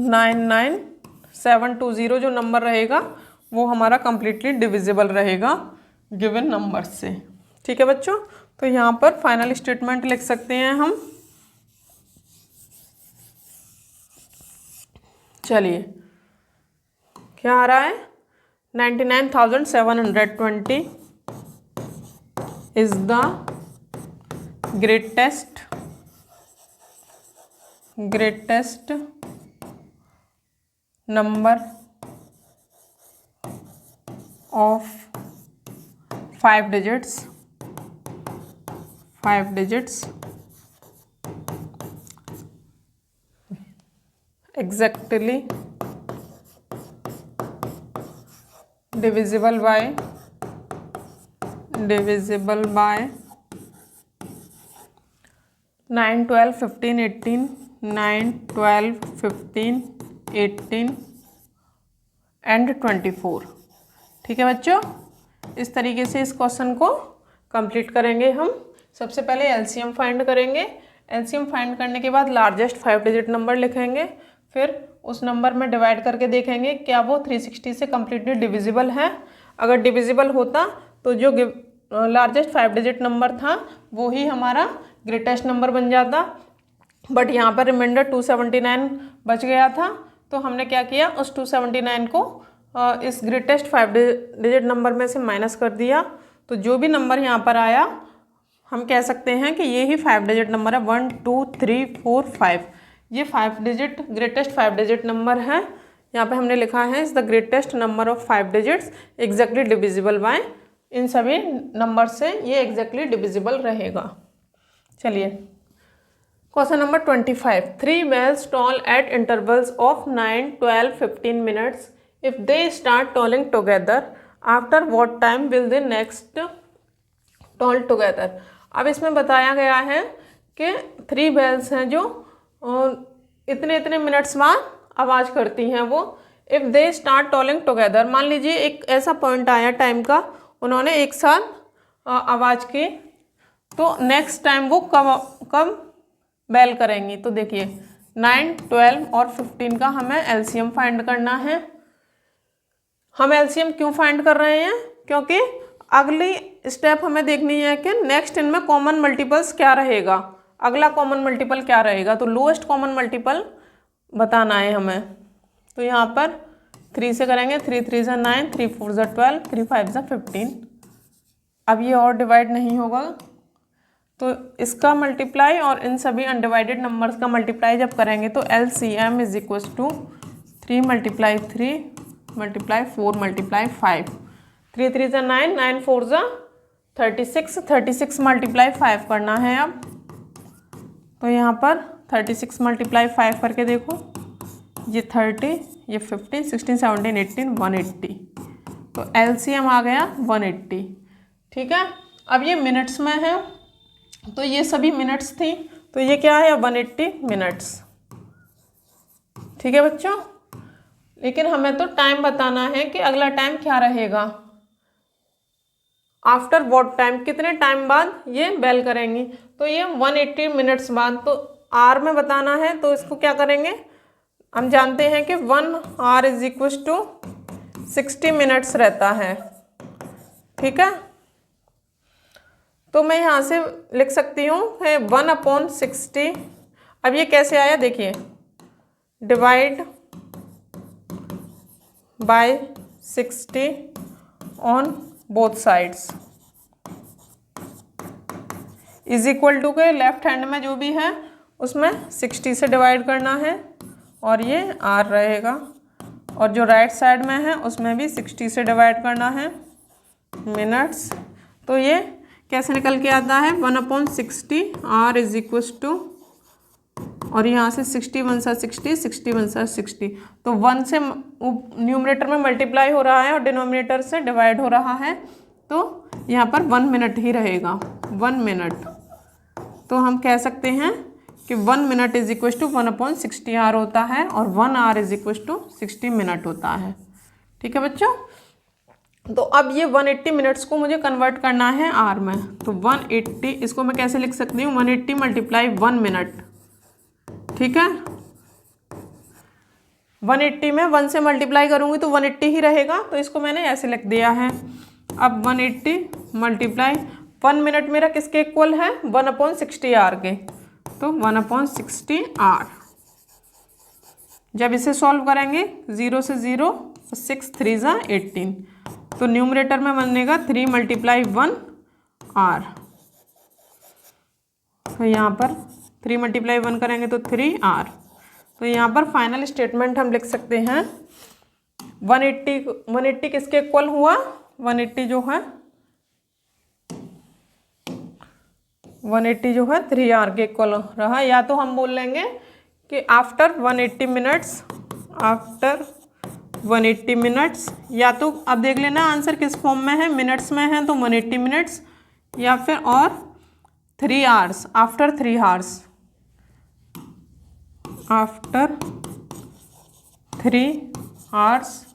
99720 जो नंबर रहेगा वो हमारा कंप्लीटली डिविजिबल रहेगा गिवन नंबर से। ठीक है बच्चों, तो यहाँ पर फाइनल स्टेटमेंट लिख सकते हैं हम। चलिए, क्या आ रहा है? 99,720 is the greatest number of 5 digits exactly divisible by 9, 12, 15, 18, 9, 12, 15, 18 and 24। ठीक है बच्चों, इस तरीके से इस क्वेश्चन को कंप्लीट करेंगे हम। सबसे पहले एलसीएम फाइंड करेंगे। एलसीएम फाइंड करने के बाद लार्जेस्ट 5 डिजिट नंबर लिखेंगे, फिर उस नंबर में डिवाइड करके देखेंगे क्या वो 360 से कम्प्लीटली डिविजिबल है। अगर डिविजिबल होता तो जो लार्जेस्ट 5 डिजिट नंबर था वो ही हमारा ग्रेटेस्ट नंबर बन जाता। बट यहाँ पर रिमाइंडर 279 बच गया था, तो हमने क्या किया, उस 279 को इस ग्रेटेस्ट 5 डिजिट नंबर में से माइनस कर दिया। तो जो भी नंबर यहाँ पर आया हम कह सकते हैं कि ये ही 5 डिजिट नंबर है। 1, 2, 3, 4, 5, ये 5 डिजिट ग्रेटेस्ट 5 डिजिट नंबर है। यहाँ पे हमने लिखा है is the greatest number of 5 digits exactly divisible by, इन सभी नंबर से ये एग्जैक्टली डिविजिबल रहेगा। चलिए, question number 25। 3 bells toll at intervals of 9, 12, 15 minutes. If they start tolling together, after what time will they next toll together? अब इसमें बताया गया है कि 3 bells हैं जो इतने इतने मिनट्स बाद आवाज़ करती हैं वो। If they start tolling together, मान लीजिए एक ऐसा पॉइंट आया टाइम का, उन्होंने एक साथ आवाज़ की, तो नेक्स्ट टाइम वो कब बेल करेंगी। तो देखिए 9, 12 और 15 का हमें एलसीएम फाइंड करना है। हम एलसीएम क्यों फाइंड कर रहे हैं? क्योंकि अगली स्टेप हमें देखनी है कि नेक्स्ट इनमें कॉमन मल्टीपल्स क्या रहेगा, अगला कॉमन मल्टीपल क्या रहेगा। तो लोएस्ट कॉमन मल्टीपल बताना है हमें। तो यहाँ पर 3 से करेंगे, 3 3 ज़ा 9, 3 4 ज़ा 12, 3 5 ज़ा 15। अब ये और डिवाइड नहीं होगा, तो इसका मल्टीप्लाई और इन सभी अनडिवाइडेड नंबर्स का मल्टीप्लाई जब करेंगे तो LCM इज इक्वल टू 3 × 3 × 4 × 5। 3 3 ज़ा 9, 9 4 ज़ा 36, 36 × 5 करना है अब। तो यहाँ पर 36 × 5 करके देखो, ये 30, ये 15, 16, 17, 18, 180। तो LCM आ गया 180। ठीक है, अब ये मिनट्स में है, तो ये सभी मिनट्स थी, तो ये क्या है 180 मिनट्स। ठीक है बच्चों, लेकिन हमें तो टाइम बताना है कि अगला टाइम क्या रहेगा, आफ्टर व्हाट टाइम, कितने टाइम बाद ये बेल करेंगी। तो ये 180 मिनट्स बाद, तो आर में बताना है, तो इसको क्या करेंगे, हम जानते हैं कि 1 hour is equal to 60 minutes रहता है। ठीक है, तो मैं यहाँ से लिख सकती हूँ 1/60। अब ये कैसे आया देखिए, divide by 60 on both sides is equal to के लेफ्ट हैंड में जो भी है उसमें 60 से डिवाइड करना है और ये r रहेगा, और जो राइट साइड में है उसमें भी 60 से डिवाइड करना है मिनट्स। तो ये कैसे निकल के आता है 1/60 r इज इक्वल टू, और यहाँ से 60 1 सा 60 60 1 सा 60, तो 1 से न्यूमरेटर में मल्टीप्लाई हो रहा है और डिनोमिनेटर से डिवाइड हो रहा है, तो यहाँ पर 1 मिनट ही रहेगा, 1 मिनट। तो हम कह सकते हैं कि 1 minute is equal to 1/60 r होता है और 1 hour is equal to 60 minute होता है। ठीक है बच्चों, तो अब ये 180 मिनट्स को मुझे कन्वर्ट करना है आर में, तो 180 इसको मैं कैसे लिख सकती हूँ 180 मल्टीप्लाई 1 मिनट। ठीक है, 180 में 1 से मल्टीप्लाई करूँगी तो 180 ही रहेगा, तो इसको मैंने ऐसे लिख दिया है। अब 180 मल्टीप्लाई 1 मिनट मेरा किसके इक्वल है 1/60 आर के, तो 1/60 आर। जब इसे सॉल्व करेंगे 0 से 0 6 3 ज़ा 18, तो न्यूमरेटर में बनेगा 3 मल्टीप्लाई 1 आर, तो यहाँ पर 3 मल्टीप्लाई 1 करेंगे तो 3 आर। तो यहाँ पर फाइनल स्टेटमेंट हम लिख सकते हैं 180 किसके इक्वल हुआ 180 जो है 3 आर के इक्वल रहा, या तो हम बोल लेंगे कि आफ्टर 180 मिनट्स, या तो अब देख लेना आंसर किस फॉर्म में है, मिनट्स में है तो 180 मिनट्स, या फिर और 3 hours, after 3 hours, after 3 hours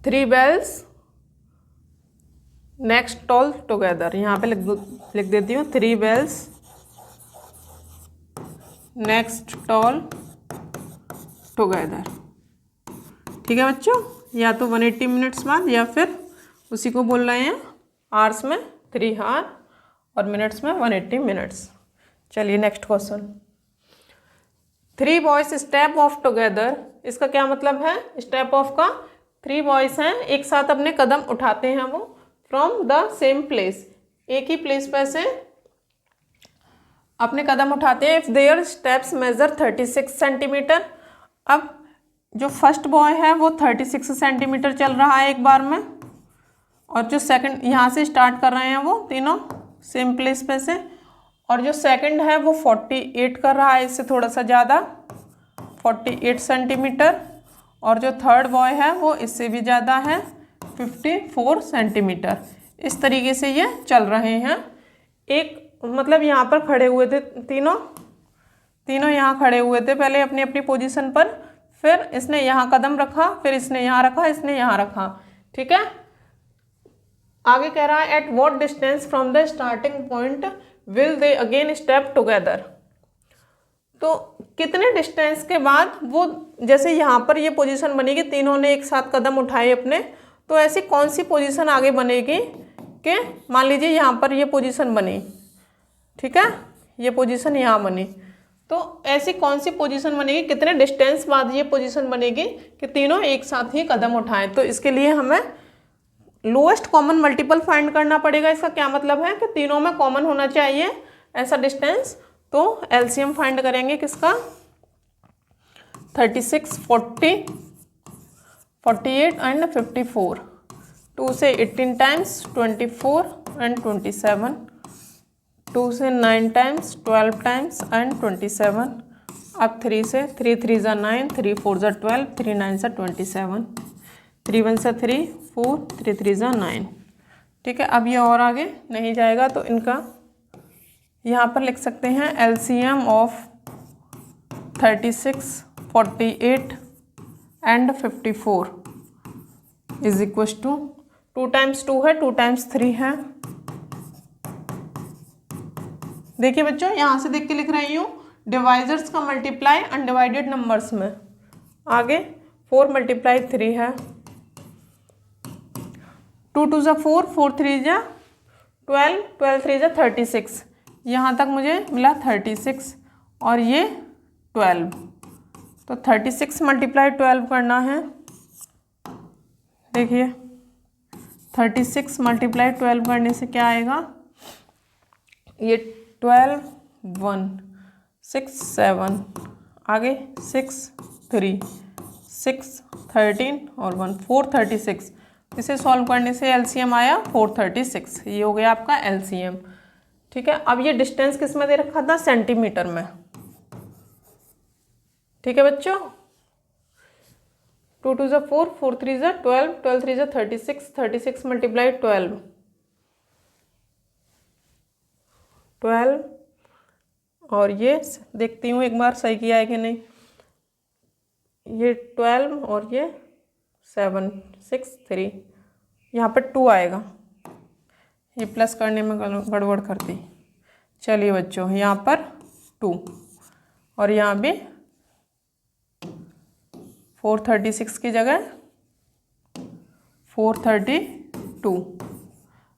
3 bells next toll together, यहाँ पे लिख देती हूँ 3 bells नेक्स्ट टॉल टुगेदर। ठीक है बच्चों, या तो 180 मिनट्स बाद, या फिर उसी को बोल रहे हैं आवर्स में 3 आवर और मिनट्स में 180 मिनट्स। चलिए next question, 3 boys step of together, इसका क्या मतलब है, स्टेप ऑफ का 3 boys हैं एक साथ अपने कदम उठाते हैं वो फ्रॉम द सेम प्लेस, एक ही प्लेस पर से अपने कदम उठाते हैं। If their steps measure 36 centimetre, अब जो फर्स्ट बॉय है वो 36 सेंटीमीटर चल रहा है एक बार में, और जो सेकंड यहाँ से स्टार्ट कर रहे हैं वो तीनों सेम प्लेस पे से, और जो सेकंड है वो 48 कर रहा है, इससे थोड़ा सा ज़्यादा 48 सेंटीमीटर, और जो थर्ड बॉय है वो इससे भी ज़्यादा है 54 सेंटीमीटर। इस तरीके से ये चल रहे हैं, एक मतलब यहाँ पर खड़े हुए थे तीनों यहाँ खड़े हुए थे पहले अपनी अपनी पोजीशन पर, फिर इसने यहाँ कदम रखा, फिर इसने यहाँ रखा, इसने यहाँ रखा। ठीक है, आगे कह रहा है eight what distance from the starting point will they again step together, तो कितने डिस्टेंस के बाद वो, जैसे यहाँ पर ये पोजीशन बनेगी तीनों ने एक साथ कदम उठाए अपने, तो ऐसी कौन सी पोजीशन आगे बनेगी कि मान लीजिए यहाँ पर ये पोजीशन बनी, ठीक है, ये पोजीशन यहाँ बनी, तो ऐसी कौन सी पोजीशन बनेगी, कितने डिस्टेंस बाद ये पोजीशन बनेगी कि तीनों एक साथ ही कदम उठाएं। तो इसके लिए हमें लोएस्ट कॉमन मल्टीपल फाइंड करना पड़ेगा। इसका क्या मतलब है कि तीनों में कॉमन होना चाहिए ऐसा डिस्टेंस, तो एलसीएम फाइंड करेंगे किसका 36, 40, 48 एंड 54, 2 से 18 टाइम्स 24 एंड 27, 2 से 9 टाइम्स 12 टाइम्स एंड 27, अब 3 से 3 3 ज़ा 9, 3 4 ज़ा 12, 3 9 ज़ा 27, 3 1 सा 3 4, 3 3 ज़ा 9। ठीक है, अब ये और आगे नहीं जाएगा, तो इनका यहाँ पर लिख सकते हैं LCM of 36, 48 and 54 is equal to 2 times 2 है, 2 टाइम्स 3 है। देखिए बच्चों, यहाँ से देख के लिख रही हूँ डिवाइजर्स का मल्टीप्लाई अनडिवाइडेड नंबर्स में, आगे 4 मल्टीप्लाई 3 है, 2 2 ज़ा 4, 4 3 ज़ा 12, 12 3 ज़ा 36, यहाँ तक मुझे मिला 36 और ये 12। तो 36 मल्टीप्लाई 12 करना है। देखिए 36 मल्टीप्लाई 12 करने से क्या आएगा, ये 12 1 6 7, आगे 6 3 6 13 और 1 436। इसे सॉल्व करने से एलसीएम आया 436। ये हो गया आपका एलसीएम। ठीक है, अब ये डिस्टेंस किस में दे रखा था, सेंटीमीटर में। ठीक है बच्चों, 2 2 ज़ा 4, 4 3 ज़ा 12, 12 3 ज़ा 36, 36 मल्टीप्लाई 12, 12 और ये देखती हूँ एक बार सही किया है कि नहीं, ये 12 और ये 7 6 3, यहाँ पर 2 आएगा, ये प्लस करने में गड़बड़ करती। चलिए बच्चों, यहाँ पर 2 और यहाँ भी 436 की जगह 432।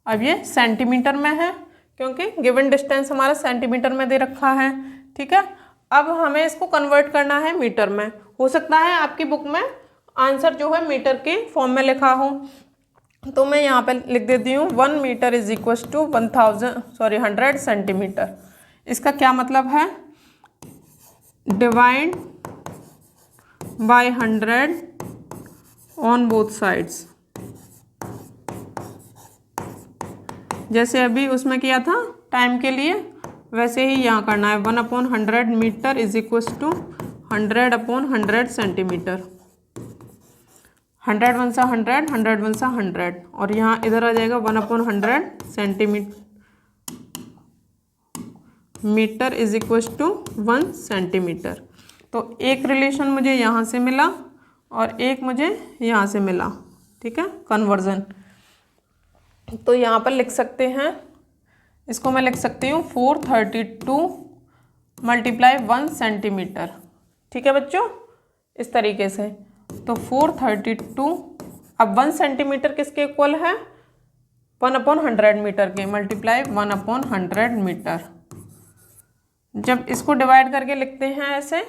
अब ये सेंटीमीटर में है क्योंकि गिवन डिस्टेंस हमारा सेंटीमीटर में दे रखा है। ठीक है, अब हमें इसको कन्वर्ट करना है मीटर में। हो सकता है आपकी बुक में आंसर जो है मीटर के फॉर्म में लिखा हो, तो मैं यहाँ पे लिख देती हूँ 1 metre is equal to 100 centimetre. इसका क्या मतलब है, divide by 100 on both sides. जैसे अभी उसमें किया था टाइम के लिए, वैसे ही यहाँ करना है। 1/100 metre is equal to 100/100 centimetre. 100 1 सा 100, 100 1 सा 100 और यहाँ इधर आ जाएगा 1/100 centimetre metre is equal to 1 centimetre. तो एक रिलेशन मुझे यहाँ से मिला और एक मुझे यहाँ से मिला। ठीक है, कन्वर्जन। तो यहाँ पर लिख सकते हैं, इसको मैं लिख सकती हूँ 432 मल्टीप्लाई 1 सेंटीमीटर। ठीक है बच्चों, इस तरीके से। तो 432, अब 1 सेंटीमीटर किसके इक्वल है, 1/100 मीटर के, मल्टीप्लाई 1/100 मीटर। जब इसको डिवाइड करके लिखते हैं ऐसे,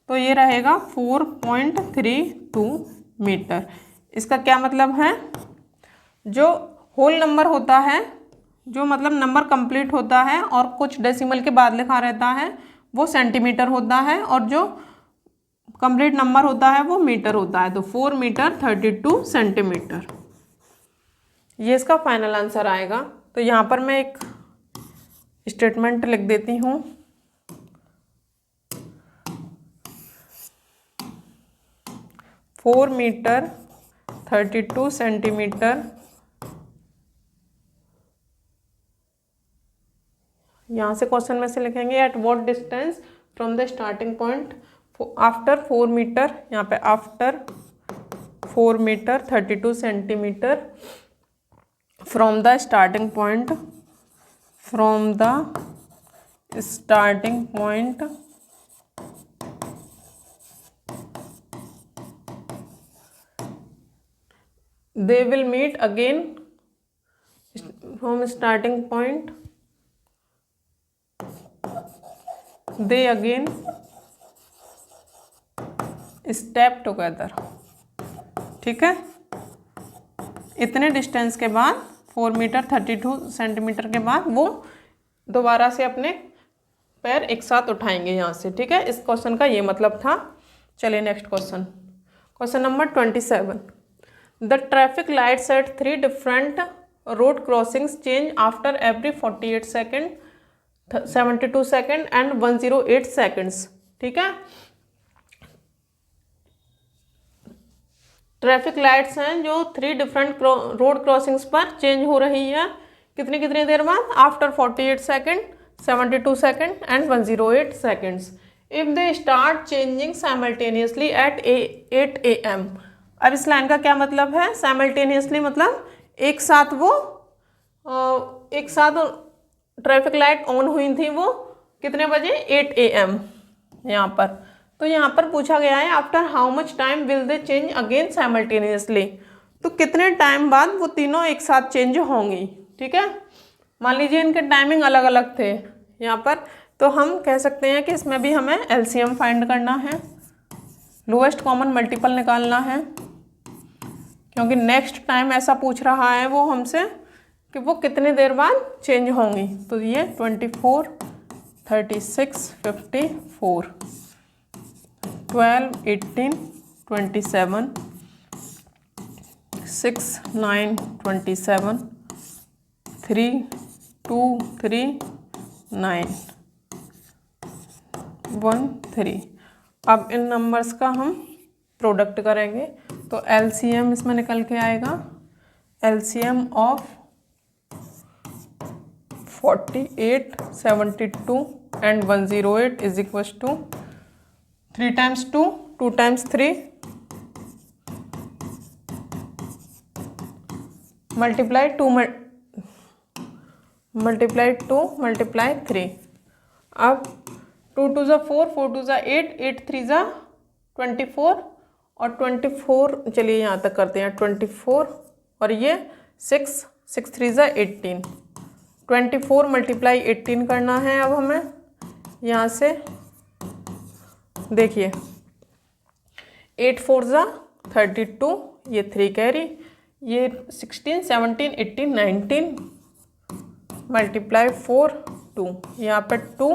तो ये रहेगा 4.32 मीटर। इसका क्या मतलब है, जो होल नंबर होता है, जो मतलब नंबर कंप्लीट होता है और कुछ डेसिमल के बाद लिखा रहता है, वो सेंटीमीटर होता है, और जो कंप्लीट नंबर होता है वो मीटर होता है। तो 4 मीटर 32 सेंटीमीटर, ये इसका फाइनल आंसर आएगा। तो यहाँ पर मैं एक स्टेटमेंट लिख देती हूँ, 4 मीटर 32 सेंटीमीटर। यहाँ से क्वेश्चन में से लिखेंगे at what distance from the starting point after 4 metre, यहाँ पे after 4 metre 32 centimetre from the starting point, from the starting point they will meet again from starting point, they again step together। ठीक है, इतने distance के बाद 4 metre 32 centimetre के बाद वो दोबारा से अपने पैर एक साथ उठाएंगे यहाँ से। ठीक है, इस क्वेश्चन का ये मतलब था। चलिए next question, question number 27। The traffic lights at 3 different road crossings change after every 48 second, 72 second and 108 seconds। ठीक है, ट्रैफिक लाइट्स हैं जो 3 डिफरेंट रोड क्रॉसिंग्स पर चेंज हो रही है, कितनी कितनी देर बाद, after 48 second, 72 second and 108 seconds. If they start changing simultaneously eight 8 AM। अब इस लाइन का क्या मतलब है, साइमल्टेनियसली मतलब एक साथ वो एक साथ ट्रैफिक लाइट ऑन हुई थी, वो कितने बजे, 8 AM यहाँ पर। तो यहाँ पर पूछा गया है after how much time will they change again simultaneously. तो कितने टाइम बाद वो तीनों एक साथ चेंज होंगी। ठीक है, मान लीजिए इनके टाइमिंग अलग अलग थे यहाँ पर, तो हम कह सकते हैं कि इसमें भी हमें एलसीएम फाइंड करना है, लोएस्ट कॉमन मल्टीपल निकालना है, क्योंकि नेक्स्ट टाइम ऐसा पूछ रहा है वो हमसे कि वो कितने देर बाद चेंज होंगी। तो ये 24, 36, 54, 12, 18, 27, 6, 9, 27, 3, 2, 3, 9, 1, 3। अब इन नंबर्स का हम प्रोडक्ट करेंगे तो एलसीएम इसमें निकल के आएगा, LCM of 48, 72 and 108 is equal to 3 times 2, 2 times 3 multiply 2 multiply 3। अब 2 2 ज़ा 4, 4 2 ज़ा 8, 8 3 ज़ा 24 और 24, चलिए यहाँ तक करते हैं 24 और ये 6, 6 3 ज़ा 18, 24 मल्टीप्लाई 18 करना है। अब हमें यहाँ से देखिए 8 4 ज़ा 32, ये 3 कैरी, ये 16, 17, 18, 19 मल्टीप्लाई 4 2, यहाँ पर 2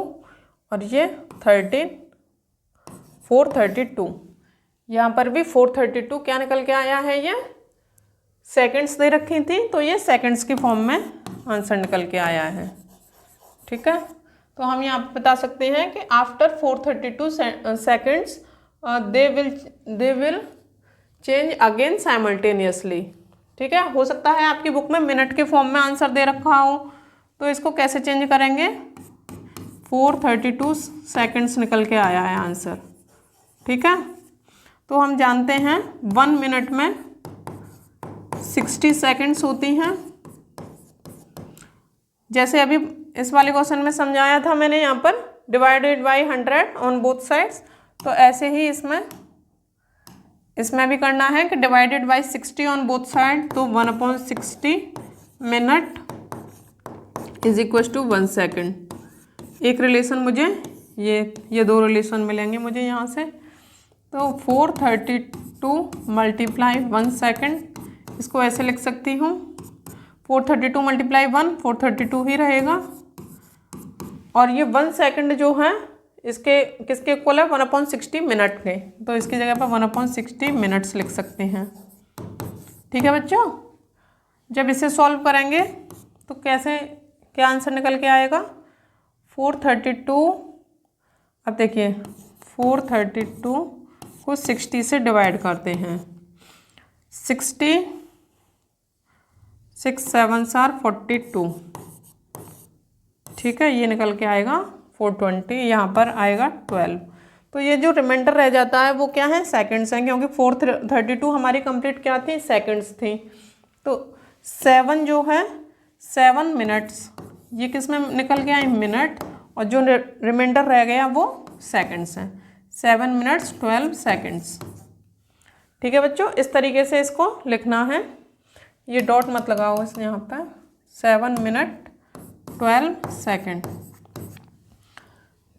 और ये 13, 432, यहाँ पर भी 432 क्या निकल के आया है, ये सेकंड्स दे रखी थी तो ये सेकंड्स की फॉर्म में आंसर निकल के आया है। ठीक है, तो हम यहाँ पे बता सकते हैं कि after 432 seconds they will change again simultaneously. ठीक है, हो सकता है आपकी बुक में मिनट के फॉर्म में आंसर दे रखा हो, तो इसको कैसे चेंज करेंगे, 432 सेकंड्स निकल के आया है आंसर। ठीक है, तो हम जानते हैं 1 मिनट में 60 सेकंड्स होती हैं। जैसे अभी इस वाले क्वेश्चन में समझाया था मैंने, यहाँ पर divided by 100 on both sides, तो ऐसे ही इसमें भी करना है कि divided by 60 on both side, तो 1/60 minute is equal to 1 second. एक रिलेशन मुझे ये दो रिलेशन मिलेंगे मुझे यहाँ से, तो 432 मल्टीप्लाई 1 सेकेंड, इसको ऐसे लिख सकती हूँ 432 मल्टीप्लाई 1, 432 ही रहेगा। और ये 1 सेकेंड जो है इसके किसके इक्वल है, 1/60 मिनट के, तो इसकी जगह पर 1/60 मिनट्स लिख सकते हैं। ठीक है बच्चों, जब इसे सॉल्व करेंगे तो क्या आंसर निकल के आएगा, 432। अब देखिए 432 को 60 से डिवाइड करते हैं, 60, 6 7 आर 42। ठीक है, ये निकल के आएगा 420, यहाँ पर आएगा 12। तो ये जो रिमाइंडर रह जाता है वो क्या है, सेकंड्स हैं, क्योंकि 432 हमारी कंप्लीट क्या थी, सेकंड्स थी। तो 7 जो है 7 मिनट्स, ये किस में निकल गया है, मिनट, और जो रिमाइंडर रह गया वो सेकंड्स हैं, 7 मिनट्स 12 सेकंड्स। ठीक है बच्चों, इस तरीके से इसको लिखना है, ये डॉट मत लगाओ इस यहाँ पर, 7 मिनट 12 सेकेंड।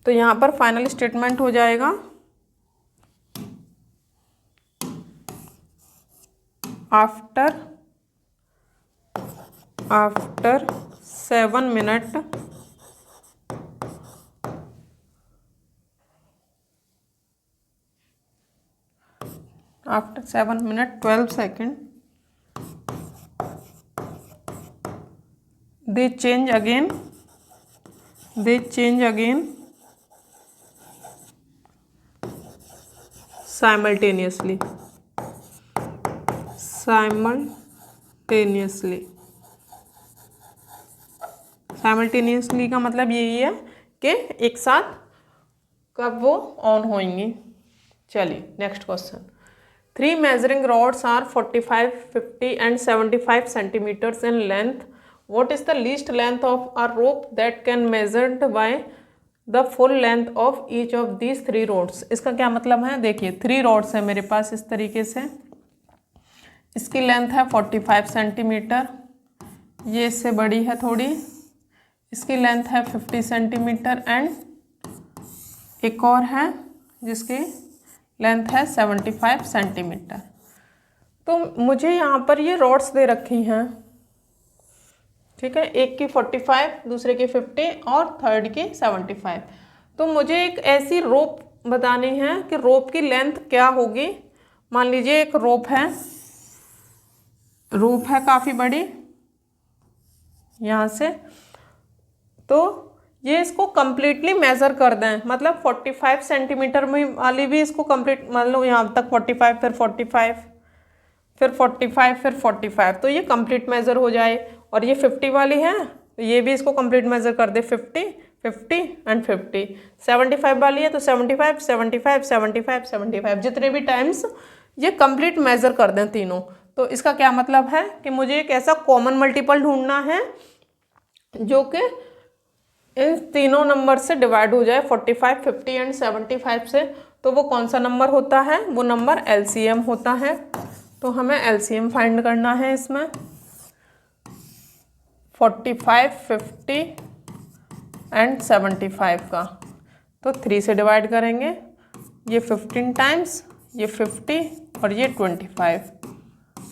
तो यहाँ पर फाइनल स्टेटमेंट हो जाएगा, after 7 minute after 7 minute 12 second they change again simultaneously का मतलब यही है कि एक साथ कब वो ऑन होंगी। चलिए next question, 3 measuring rods are 45, 50 and 75 centimeters in length. What is the least length of a rope that can measured by the full length of each of these 3 rods? इसका क्या मतलब है, देखिए 3 rods है मेरे पास इस तरीके से, इसकी लेंथ है 45 सेंटीमीटर, ये इससे बड़ी है थोड़ी, इसकी लेंथ है 50 सेंटीमीटर एंड एक और है जिसकी लेंथ है 75 सेंटीमीटर। तो मुझे यहाँ पर ये रॉड्स दे रखी हैं, ठीक है, एक की 45, दूसरे की 50 और थर्ड की 75। तो मुझे एक ऐसी रोप बतानी है कि रोप की लेंथ क्या होगी। मान लीजिए एक रोप है काफ़ी बड़ी यहाँ से, तो ये इसको कम्प्लीटली मेज़र कर दें, मतलब 45 सेंटीमीटर में वाली भी इसको कंप्लीट, मान लो यहाँ तक 45, फिर 45, फिर 45, फिर 45, तो ये कंप्लीट मेज़र हो जाए। और ये 50 वाली है तो ये भी इसको कंप्लीट मेज़र कर दे, 50, 50 एंड 50। 75 वाली है तो 75, 75, 75, 75, जितने भी टाइम्स ये कंप्लीट मेज़र कर दें तीनों। तो इसका क्या मतलब है कि मुझे एक ऐसा कॉमन मल्टीपल ढूंढना है जो कि इन तीनों नंबर से डिवाइड हो जाए, 45, 50 एंड 75 से। तो वो कौन सा नंबर होता है? वो नंबर LCM होता है। तो हमें LCM फाइंड करना है इसमें 45, 50 एंड 75 का। तो 3 से डिवाइड करेंगे, ये 15 टाइम्स, ये 50 और ये 25।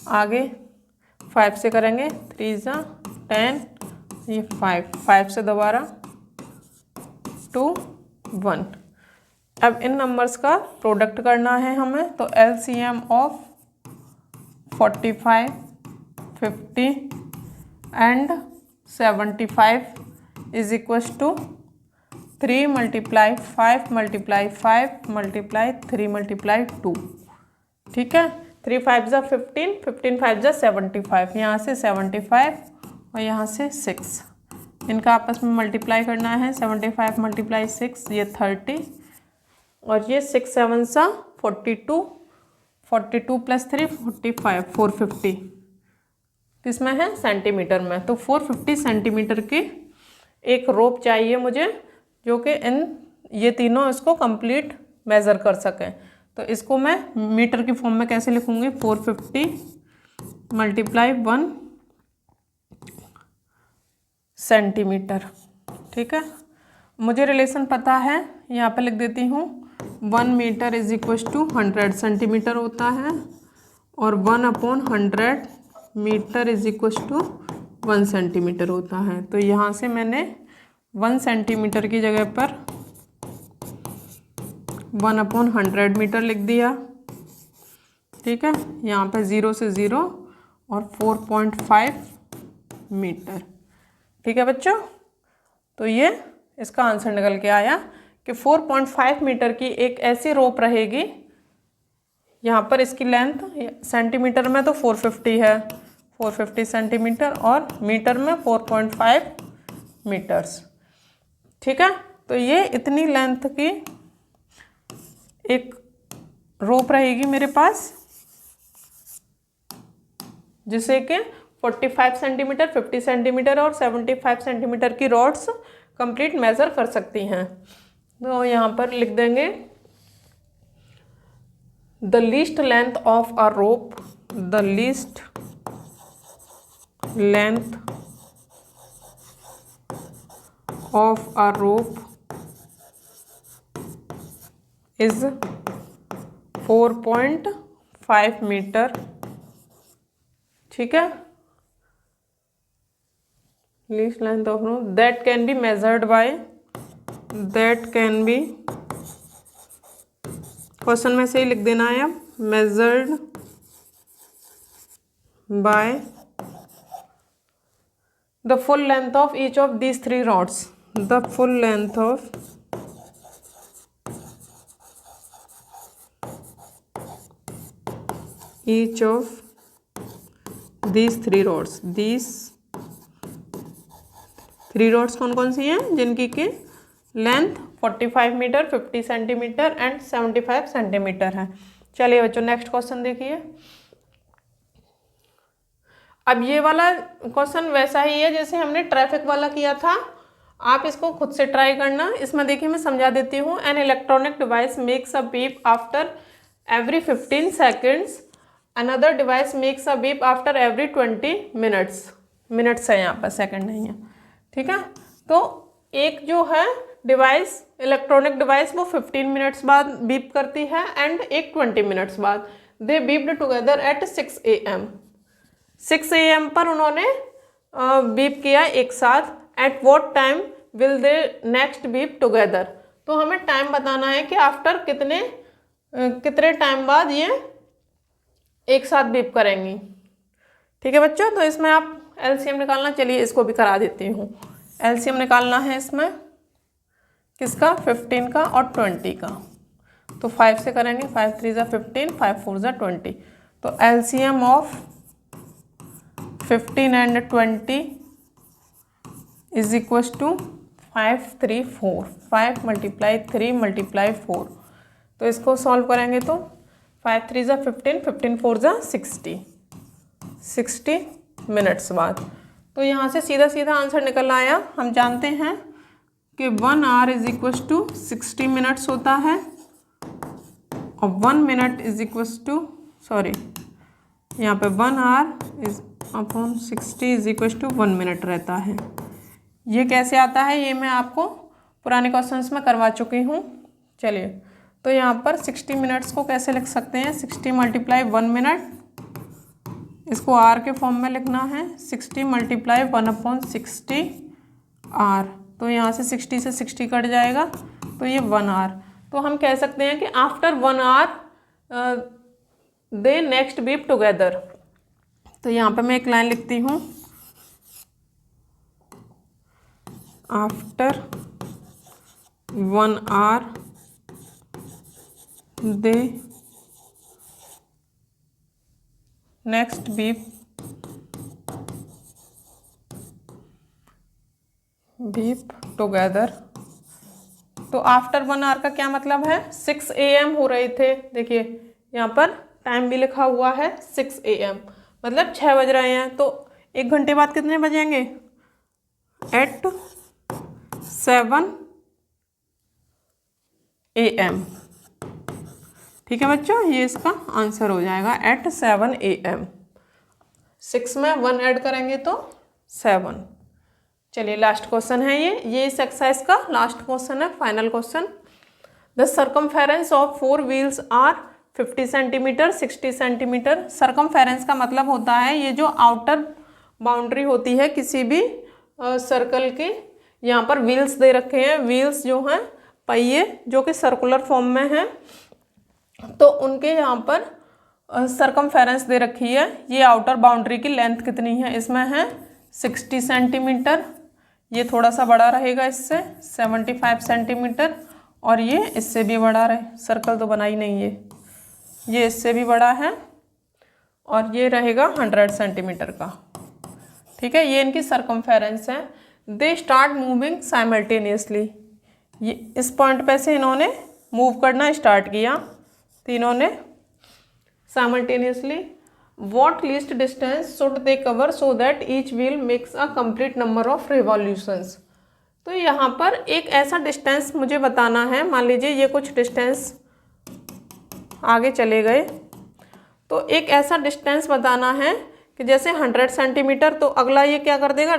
आगे 5 से करेंगे, 3 × 10, ये 5 से दोबारा 2, 1। अब इन नंबर्स का प्रोडक्ट करना है हमें, तो LCM of 45, 50 and 75 is equals to 3 × 5 × 5 × 3 × 2। ठीक है, 3 × 5 = 15, 15 × 5 = 75, यहाँ से 75 और यहाँ से 6, इनका आपस में मल्टीप्लाई करना है। 75 × 6 ये 30 और ये 6 × 7 = 42, 42 + 3 45, 450 किसमें है? सेंटीमीटर में। तो 450 सेंटीमीटर की एक रोप चाहिए मुझे जो कि ये तीनों इसको कंप्लीट मेज़र कर सकें। तो इसको मैं मीटर की फॉर्म में कैसे लिखूँगी? 450 × 1 सेंटीमीटर। ठीक है, मुझे रिलेशन पता है, यहाँ पे लिख देती हूँ। 1 metre is equal to 100 centimetre होता है और 1/100 metre is equal to 1 centimetre होता है। तो यहाँ से मैंने 1 सेंटीमीटर की जगह पर 1/100 मीटर लिख दिया। ठीक है, यहाँ पे 0 से 0 और 4.5 मीटर। ठीक है बच्चों, तो ये इसका आंसर निकल के आया कि 4.5 मीटर की एक ऐसी रोप रहेगी। यहाँ पर इसकी लेंथ सेंटीमीटर में तो 450 है, 450 सेंटीमीटर, और मीटर में 4.5 मीटर्स। ठीक है, तो ये इतनी लेंथ की एक रोप रहेगी मेरे पास, जिसे कि 45 सेंटीमीटर, 50 सेंटीमीटर और 75 सेंटीमीटर की रॉड्स कंप्लीट मेज़र कर सकती हैं। तो यहाँ पर लिख देंगे the least length of a rope, the least length of a rope is 4.5 metre. ठीक है, least length of rope that can be measured by, that can be, question में से ही लिख देना है अब, measured by the full length of each of these 3 rods, the full length of each of these 3 rods। these 3 rods कौन कौन सी हैं? जिनकी की length 45 metre, 50 centimetre and 75 centimetre है। चलिए बच्चों, नेक्स्ट क्वेश्चन देखिए। अब ये वाला क्वेश्चन वैसा ही है जैसे हमने ट्रैफिक वाला किया था, आप इसको खुद से ट्राई करना। इसमें देखिए मैं समझा देती हूँ। An electronic device makes a beep after every 15 seconds another device makes a beep after every 20 minutes, minutes है यहाँ पर, सेकंड नहीं है, ठीक है। तो एक जो है डिवाइस, इलेक्ट्रॉनिक डिवाइस, वो 15 मिनट्स बाद बीप करती है एंड एक 20 मिनट्स बाद। दे बीप्ड टुगेदर एट 6 AM। 6 AM पर उन्होंने बीप किया एक साथ। At what time will they next beep together. तो हमें टाइम बताना है कि आफ्टर कितने टाइम बाद ये एक साथ बीप करेंगी, ठीक है बच्चों। तो इसमें आप एलसीएम निकालना, चलिए इसको भी करा देती हूँ। एलसीएम निकालना है इसमें किसका, 15 का और 20 का। तो 5 से करेंगे, 5 3 ज़ा 15, 5 4 ज़ा 20। तो LCM of 15 and 20 is equal to 5 3 4, 5 × 3 × 4। तो इसको सॉल्व करेंगे तो 5 3 ज़ा 15, 15 4 ज़ा 60 मिनट्स बाद। तो यहाँ से सीधा सीधा आंसर निकल आया। हम जानते हैं कि 1 hour is equal to 60 minutes होता है और 1 minute is equal to, sorry यहाँ पे 1 hour is upon 60 is equal to 1 minute रहता है। ये कैसे आता है, ये मैं आपको पुराने क्वेश्चंस में करवा चुकी हूँ। चलिए, तो यहाँ पर 60 मिनट्स को कैसे लिख सकते हैं, 60 × 1 मिनट, इसको आर के फॉर्म में लिखना है। 60 × 1/60 आर। तो यहाँ से 60 से 60 कट जाएगा, तो ये 1 आवर। तो हम कह सकते हैं कि after 1 hour they next beep together. तो यहाँ पे मैं एक लाइन लिखती हूँ, after 1 hour they next beep together. तो आफ्टर 1 आवर का क्या मतलब है, 6 AM हो रहे थे। देखिए यहाँ पर टाइम भी लिखा हुआ है 6 AM, मतलब 6 बज रहे हैं। तो 1 घंटे बाद कितने बजेंगे, एट 7 AM। ठीक है बच्चों, ये इसका आंसर हो जाएगा एट 7 AM। 6 में 1 ऐड करेंगे तो 7। चलिए लास्ट क्वेश्चन है ये इस एक्सरसाइज का लास्ट क्वेश्चन है, final question. The circumference of 4 wheels are 50 centimetre 60 centimetre. Circumference का मतलब होता है ये जो आउटर बाउंड्री होती है किसी भी सर्कल की। यहाँ पर व्हील्स दे रखे हैं, व्हील्स जो हैं पहिए जो कि सर्कुलर फॉर्म में हैं, तो उनके यहाँ पर सर्कमफेरेंस दे रखी है। ये आउटर बाउंड्री की लेंथ कितनी है, इसमें है 60 सेंटीमीटर, ये थोड़ा सा बड़ा रहेगा इससे 75 सेंटीमीटर, और ये इससे भी बड़ा रहे, सर्कल तो बना ही नहीं ये इससे भी बड़ा है, और ये रहेगा 100 सेंटीमीटर का। ठीक है, ये इनकी सर्कमफेरेंस है। They start moving simultaneously. ये इस पॉइंट पे से इन्होंने मूव करना स्टार्ट किया तीनों ने simultaneously. What least distance should they cover so that each wheel makes a complete number of revolutions? तो यहाँ पर एक ऐसा डिस्टेंस मुझे बताना है। मान लीजिए ये कुछ डिस्टेंस आगे चले गए, तो एक ऐसा डिस्टेंस बताना है कि जैसे 100 सेंटीमीटर, तो अगला ये क्या कर देगा,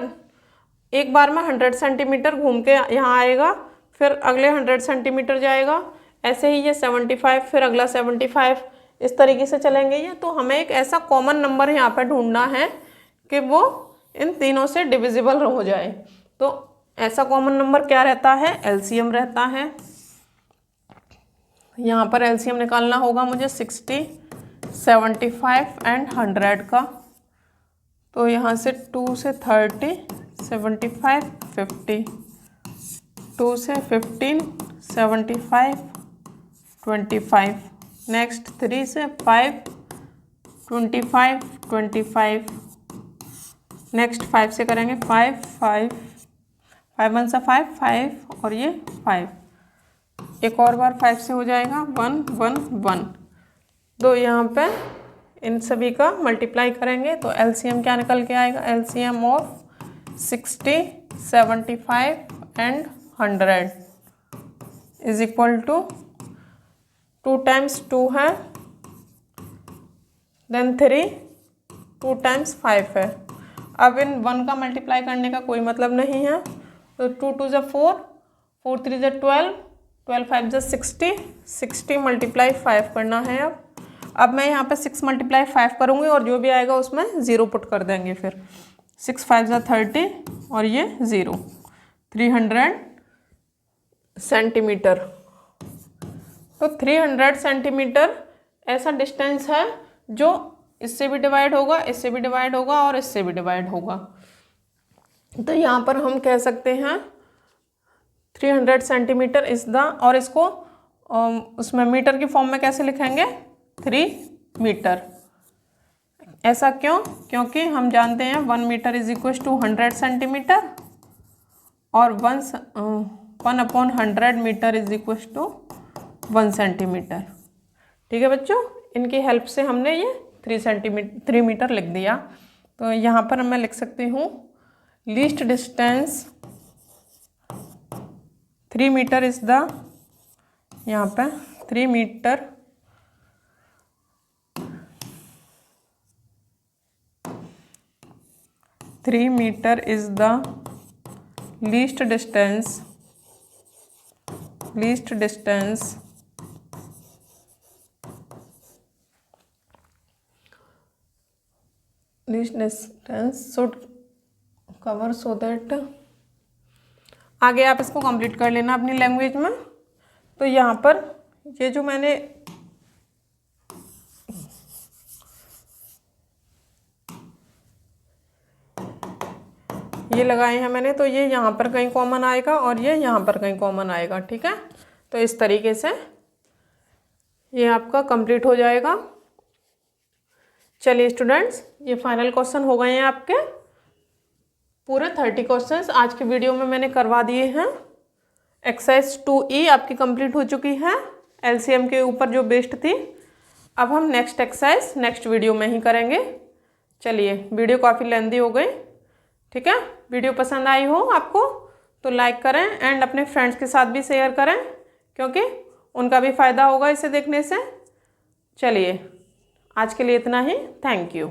एक बार में 100 सेंटीमीटर घूम के यहाँ आएगा, फिर अगले 100 सेंटीमीटर जाएगा, ऐसे ही ये 75, फिर अगला 75, इस तरीके से चलेंगे ये। तो हमें एक ऐसा कॉमन नंबर यहाँ पर ढूंढना है कि वो इन तीनों से डिविजिबल हो जाए। तो ऐसा कॉमन नंबर क्या रहता है, एलसीएम रहता है। यहाँ पर एलसीएम निकालना होगा मुझे 60, 75 एंड 100 का। तो यहाँ से 2 से 30, 75, 50, 2 से 15, 75, 25, नेक्स्ट 3 से 5, 25, 25, नेक्स्ट 5 से करेंगे 5, 5, 5 1 से 5, 5 और ये 5, एक और बार 5 से हो जाएगा 1, 1, 1। तो यहाँ पे इन सभी का मल्टीप्लाई करेंगे तो एलसीएम क्या निकल के आएगा, LCM of 60, 75 and 100 is equal to 2 × 2 है देन 3, 2 टाइम्स 5 है। अब इन 1 का मल्टीप्लाई करने का कोई मतलब नहीं है, तो 2 2 ज़ा 4, 4 3 ज़ा 12, 12 5 ज़ा 60, 60 मल्टीप्लाई 5 करना है। अब मैं यहाँ पे 6 मल्टीप्लाई 5 करूँगी और जो भी आएगा उसमें 0 पुट कर देंगे। फिर 6 5 ज़ा 30 और ये 0, 300 सेंटीमीटर। तो 300 सेंटीमीटर ऐसा डिस्टेंस है जो इससे भी डिवाइड होगा, इससे भी डिवाइड होगा और इससे भी डिवाइड होगा। तो यहाँ पर हम कह सकते हैं 300 सेंटीमीटर इस द, और इसको उसमें मीटर की फॉर्म में कैसे लिखेंगे, 3 मीटर। ऐसा क्यों? क्योंकि हम जानते हैं 1 metre is equal to 100 centimetre और 1/100 metre is equal to 1 centimetre. ठीक है बच्चों, इनकी हेल्प से हमने ये 3 मीटर लिख दिया। तो यहाँ पर मैं लिख सकती हूँ least distance 3 metre is the, यहाँ पे 3 metre is the least distance should cover so that, आगे आप इसको कंप्लीट कर लेना अपनी लैंग्वेज में। तो यहाँ पर ये जो मैंने ये लगाए हैं मैंने, तो ये यहाँ पर कहीं कॉमन आएगा और ये यहाँ पर कहीं कॉमन आएगा। ठीक है, तो इस तरीके से ये आपका कंप्लीट हो जाएगा। चलिए स्टूडेंट्स, ये फाइनल क्वेश्चन हो गए हैं आपके। पूरे 30 क्वेश्चंस आज की वीडियो में मैंने करवा दिए हैं। एक्सरसाइज 2E आपकी कंप्लीट हो चुकी है, LCM के ऊपर जो बेस्ड थी। अब हम नेक्स्ट एक्सरसाइज नेक्स्ट वीडियो में ही करेंगे। चलिए, वीडियो काफ़ी लेंथी हो गई। ठीक है, वीडियो पसंद आई हो आपको तो लाइक करें एंड अपने फ्रेंड्स के साथ भी शेयर करें, क्योंकि उनका भी फ़ायदा होगा इसे देखने से। चलिए, आज के लिए इतना ही। Thank you.